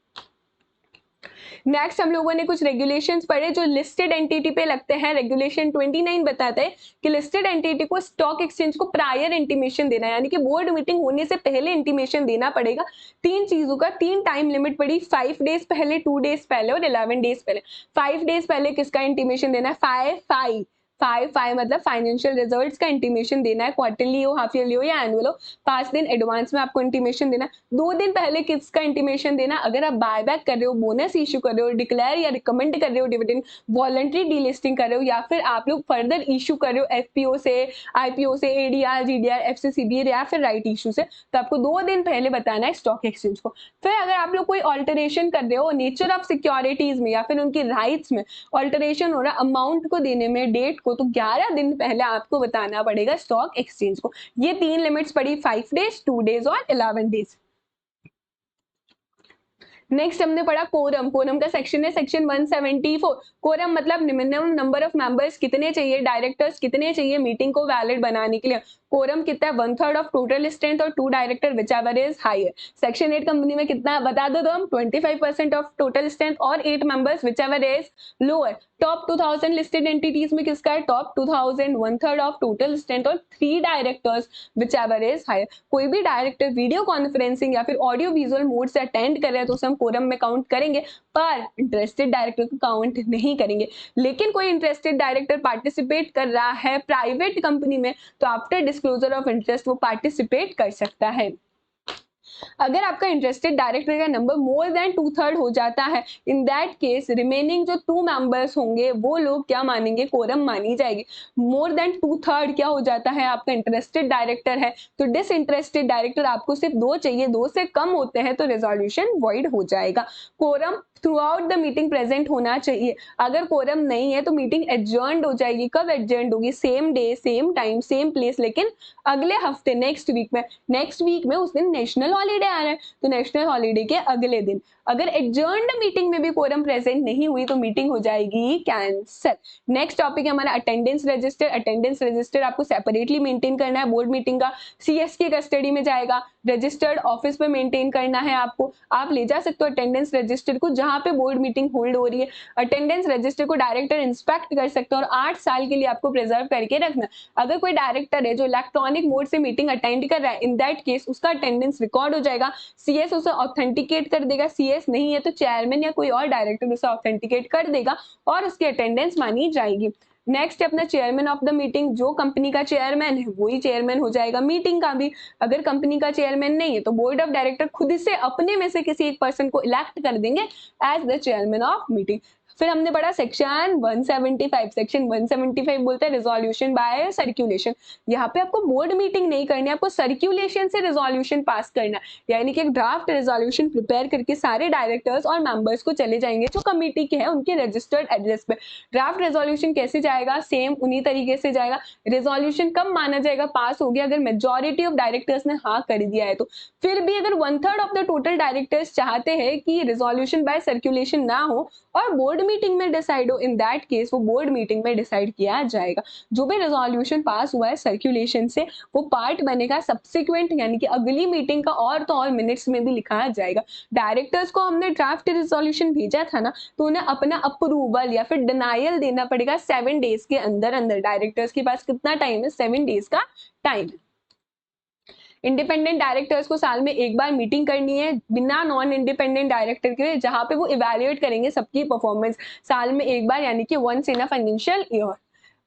नेक्स्ट हम लोगों ने कुछ रेगुलेशंस पढ़े जो लिस्टेड एंटिटी पे लगते हैं। रेगुलेशन 29 बताता है कि लिस्टेड एंटिटी को स्टॉक एक्सचेंज को प्रायर इंटीमेशन देना है, यानी कि बोर्ड मीटिंग होने से पहले इंटीमेशन देना पड़ेगा। 3 चीजों का 3 टाइम लिमिट पड़ी, 5 डेज पहले, 2 डेज पहले और 11 डेज पहले। 5 डेज पहले किसका इंटीमेशन देना है, 5 मतलब फाइनेंशियल रिजल्ट्स का इंटीमेशन देना है, क्वार्टरली हो, हाफ ईयरली हो या एनुअल हो। 5 दिन एडवांस में आपको इंटीमेशन देना है। 2 दिन पहले किसका इंटीमेशन देना, अगर आप बायबैक कर रहे हो, बोनस इश्यू कर रहे हो, डिक्लेयर या रिकमेंड कर रहे हो डिविडेंड, वॉलंटरी डीलिस्टिंग कर रहे हो या फिर आप लोग फर्दर इश्यू कर रहे हो एफपीओ से, आईपीओ से, एडीआर, जीडीआर, एफसीसीबी या फिर राइट इश्यू से, तो आपको 2 दिन पहले बताना है स्टॉक एक्सचेंज को। फिर अगर आप लोग कोई ऑल्टरेशन कर रहे हो नेचर ऑफ सिक्योरिटीज में या फिर उनकी राइट्स में ऑल्टरेशन हो रहा अमाउंट को देने में, डेट को, तो 11 दिन पहले आपको बताना पड़ेगा स्टॉक एक्सचेंज को। ये 3 लिमिट्स पड़ी, 5 डेज, 2 डेज और 11 डेज। नेक्स्ट हमने पढ़ा कोरम। कोरम का सेक्शन है सेक्शन 174। कोरम मतलब मिनिमम नंबर ऑफ मेंबर्स कितने चाहिए, डायरेक्टर्स कितने चाहिए मीटिंग को वैलिड बनाने के लिए। कोरम कितना है, 1/3 ऑफ टोटल स्ट्रेंथ और 2 director whichever is higher. Section 8 company में कितना है बता दो, तो हम 25% ऑफ टोटल स्ट्रेंथ और 8 members whichever is lower. Top 2000 listed entities में किसका है, टॉप 2000 1/3 ऑफ टोटल स्ट्रेंथ और 3 directors whichever is higher. कोई भी डायरेक्टर वीडियो कॉन्फ्रेंसिंग या फिर ऑडियो विजुअल मोड से अटेंड कर रहे हैं तो उसे हम कोरम में काउंट करेंगे, पर इंटरेस्टेड डायरेक्टर को काउंट नहीं करेंगे। लेकिन कोई इंटरेस्टेड डायरेक्टर पार्टिसिपेट कर रहा है प्राइवेट कंपनी में तो आफ्टर डिस्क्लोजर ऑफ इंटरेस्ट वो पार्टिसिपेट कर सकता है। अगर आपका इंटरेस्टेड डायरेक्टर का नंबर मोर देन 2/3 हो जाता है, इन दैट केस रिमेनिंग जो 2 मेंबर्स होंगे वो लोग क्या मानेंगे, कोरम मानी जाएगी। मोर देन 2/3 क्या हो जाता है, आपका इंटरेस्टेड डायरेक्टर है तो डिसइंटरेस्टेड डायरेक्टर आपको सिर्फ 2 चाहिए, 2 से कम होते हैं तो रेजोल्यूशन वॉइड हो जाएगा। Quorum throughout the meeting present होना चाहिए। अगर कोरम नहीं है तो मीटिंग एडजर्न्ड हो जाएगी। कब एडजर्न्ड होगी, same day same time same place, लेकिन अगले हफ्ते नेक्स्ट वीक में। नेक्स्ट वीक में उस दिन नेशनल हॉलीडे आ रहा है तो नेशनल हॉलीडे के अगले दिन। अगर एडजर्न्ड मीटिंग में भी कोरम प्रेजेंट नहीं हुई तो मीटिंग हो जाएगी कैंसल। नेक्स्ट टॉपिक है हमारा अटेंडेंस रजिस्टर। अटेंडेंस रजिस्टर आपको सेपरेटली मेंटेन करना है बोर्ड मीटिंग का, सीएस की कस्टडी में जाएगा, रजिस्टर्ड ऑफिस में मेंटेन करना है आपको। आप ले जा सकते हो अटेंडेंस रजिस्टर को जहां पे बोर्ड मीटिंग होल्ड हो रही है। अटेंडेंस रजिस्टर को डायरेक्टर इंस्पेक्ट कर सकते हो और 8 साल के लिए आपको प्रिजर्व करके रखना। अगर कोई डायरेक्टर है जो इलेक्ट्रॉनिक मोड से मीटिंग अटेंड कर रहा है, इन दैट केस उसका अटेंडेंस रिकॉर्ड हो जाएगा, सीएस उसे ऑथेंटिकेट कर देगा। सीएस नहीं है तो चेयरमैन या कोई और डायरेक्टर उसे ऑथेंटिकेट कर देगा और उसकी अटेंडेंस मानी जाएगी। नेक्स्ट है अपना चेयरमैन ऑफ द मीटिंग। जो कंपनी का चेयरमैन है वही चेयरमैन हो जाएगा मीटिंग का भी। अगर कंपनी का चेयरमैन नहीं है तो बोर्ड ऑफ डायरेक्टर खुद से अपने में से किसी एक पर्सन को इलेक्ट कर देंगे as the chairman of meeting. फिर हमने पढ़ा सेक्शन 175। सेक्शन 175 बोलते हैं रिजोल्यूशन बाय सर्कुलेशन। यहाँ पे आपको बोर्ड मीटिंग नहीं करनी है, आपको सर्कुलेशन से रिजोल्यूशन पास करना है, यानी कि एक ड्राफ्ट रिजोल्यूशन प्रिपेयर करके सारे डायरेक्टर्स और मेंबर्स को चले जाएंगे जो कमेटी के हैं उनके रजिस्टर्ड एड्रेस पे। ड्राफ्ट रिजोल्यूशन कैसे जाएगा, सेम उन्हीं तरीके से जाएगा। रिजोल्यूशन कब माना जाएगा पास हो गया, अगर मेजोरिटी ऑफ डायरेक्टर्स ने हाँ कर दिया है तो। फिर भी अगर 1/3 ऑफ द टोटल डायरेक्टर्स चाहते हैं कि रिजोल्यूशन बाय सर्कुलेशन ना हो और बोर्ड मीटिंग में डिसाइड हो, इन दैट केस वो बोर्ड मीटिंग में डिसाइड किया जाएगा। जो भी रेजोल्यूशन पास हुआ है सर्कुलेशन से वो पार्ट बनेगा सब्सिक्वेंट यानी कि अगली मीटिंग का और तो और मिनट्स में भी लिखा जाएगा। डायरेक्टर्स को हमने ड्राफ्ट रेजोल्यूशन भेजा था ना तो उन्हें अपना अप्रूवल या फिर डिनायल देना पड़ेगा 7 डेज के अंदर अंदर। डायरेक्टर्स के पास कितना टाइम है, 7 डेज का टाइम है। इंडिपेंडेंट डायरेक्टर्स को साल में एक बार मीटिंग करनी है बिना नॉन इंडिपेंडेंट डायरेक्टर के, जहां पे वो इवैल्यूएट करेंगे सबकी परफॉर्मेंस साल में एक बार, यानी कि once in a financial year.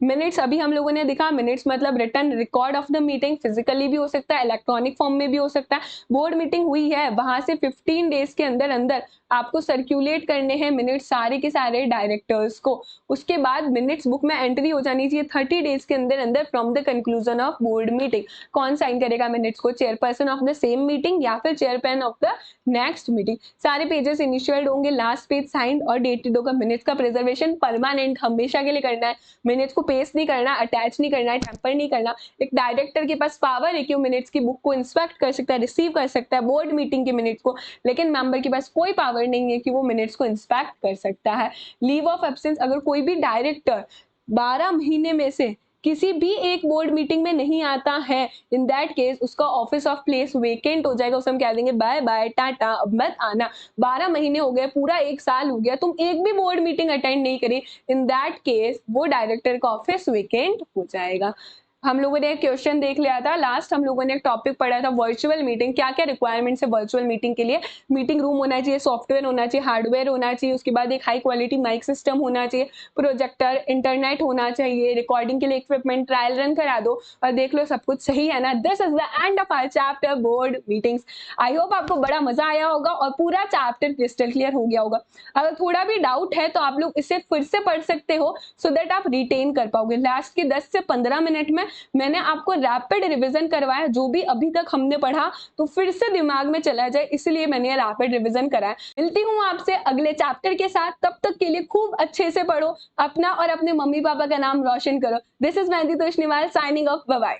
Minutes अभी हम लोगों ने देखा, मिनट्स मतलब written record of the meeting, physically भी हो सकता है, इलेक्ट्रॉनिक फॉर्म में भी हो सकता है। बोर्ड मीटिंग हुई है वहां से 15 डेज के अंदर अंदर आपको सर्कुलेट करने हैं मिनट्स सारे के सारे डायरेक्टर्स को। उसके बाद मिनट्स बुक में एंट्री हो जानी चाहिए 30 डेज के अंदर अंदर from the conclusion of board meeting. कौन साइन करेगा मिनट्स को, chairperson of the same meeting या फिर chairman of the next meeting. सारे पेजेस इनिशियल्ड होंगे, लास्ट पेज साइंड और डेटेड होगा। मिनट्स का प्रिजर्वेशन परमानेंट हमेशा के लिए करना है। मिनट्स को पेस्ट नहीं करना, अटैच नहीं करना है, टेम्पर नहीं करना। एक डायरेक्टर के पास पावर है कि वो मिनट्स की बुक को इंस्पेक्ट कर सकता है, रिसीव कर सकता है बोर्ड मीटिंग के मिनट्स को, लेकिन मेंबर के पास कोई पावर नहीं है कि वो मिनट्स को इंस्पेक्ट कर सकता है। लीव ऑफ एब्सेंस, अगर कोई भी डायरेक्टर 12 महीने में से किसी भी एक बोर्ड मीटिंग में नहीं आता है, इन दैट केस उसका ऑफिस ऑफ प्लेस वेकेंट हो जाएगा। उसे हम कह देंगे बाय बाय टाटा, अब मत आना। 12 महीने हो गए, पूरा 1 साल हो गया, तुम एक भी बोर्ड मीटिंग अटेंड नहीं करी, इन दैट केस वो डायरेक्टर का ऑफिस वेकेंट हो जाएगा। हम लोगों ने एक क्वेश्चन देख लिया था लास्ट, हम लोगों ने एक टॉपिक पढ़ा था वर्चुअल मीटिंग। क्या क्या रिक्वायरमेंट्स है वर्चुअल मीटिंग के लिए। मीटिंग रूम होना चाहिए, सॉफ्टवेयर होना चाहिए, हार्डवेयर होना चाहिए, उसके बाद एक हाई क्वालिटी माइक सिस्टम होना चाहिए, प्रोजेक्टर, इंटरनेट होना चाहिए, रिकॉर्डिंग के लिए इक्विपमेंट, ट्रायल रन करा दो और देख लो सब कुछ सही है ना। This is the end of our chapter board meetings. I hope आपको बड़ा मजा आया होगा और पूरा चैप्टर क्रिस्टल क्लियर हो गया होगा। अगर थोड़ा भी डाउट है तो आप लोग इसे फिर से पढ़ सकते हो सो दैट आप रिटेन कर पाओगे। लास्ट के 10 से 15 मिनट में मैंने आपको रैपिड रिवीजन करवाया, जो भी अभी तक हमने पढ़ा तो फिर से दिमाग में चला जाए, इसलिए मैंने रैपिड रिवीजन कराया। मिलती हूँ आपसे अगले चैप्टर के साथ, तब तक के लिए खूब अच्छे से पढ़ो, अपना और अपने मम्मी पापा का नाम रोशन करो। This is Mehndi Toshniwal signing off, bye bye.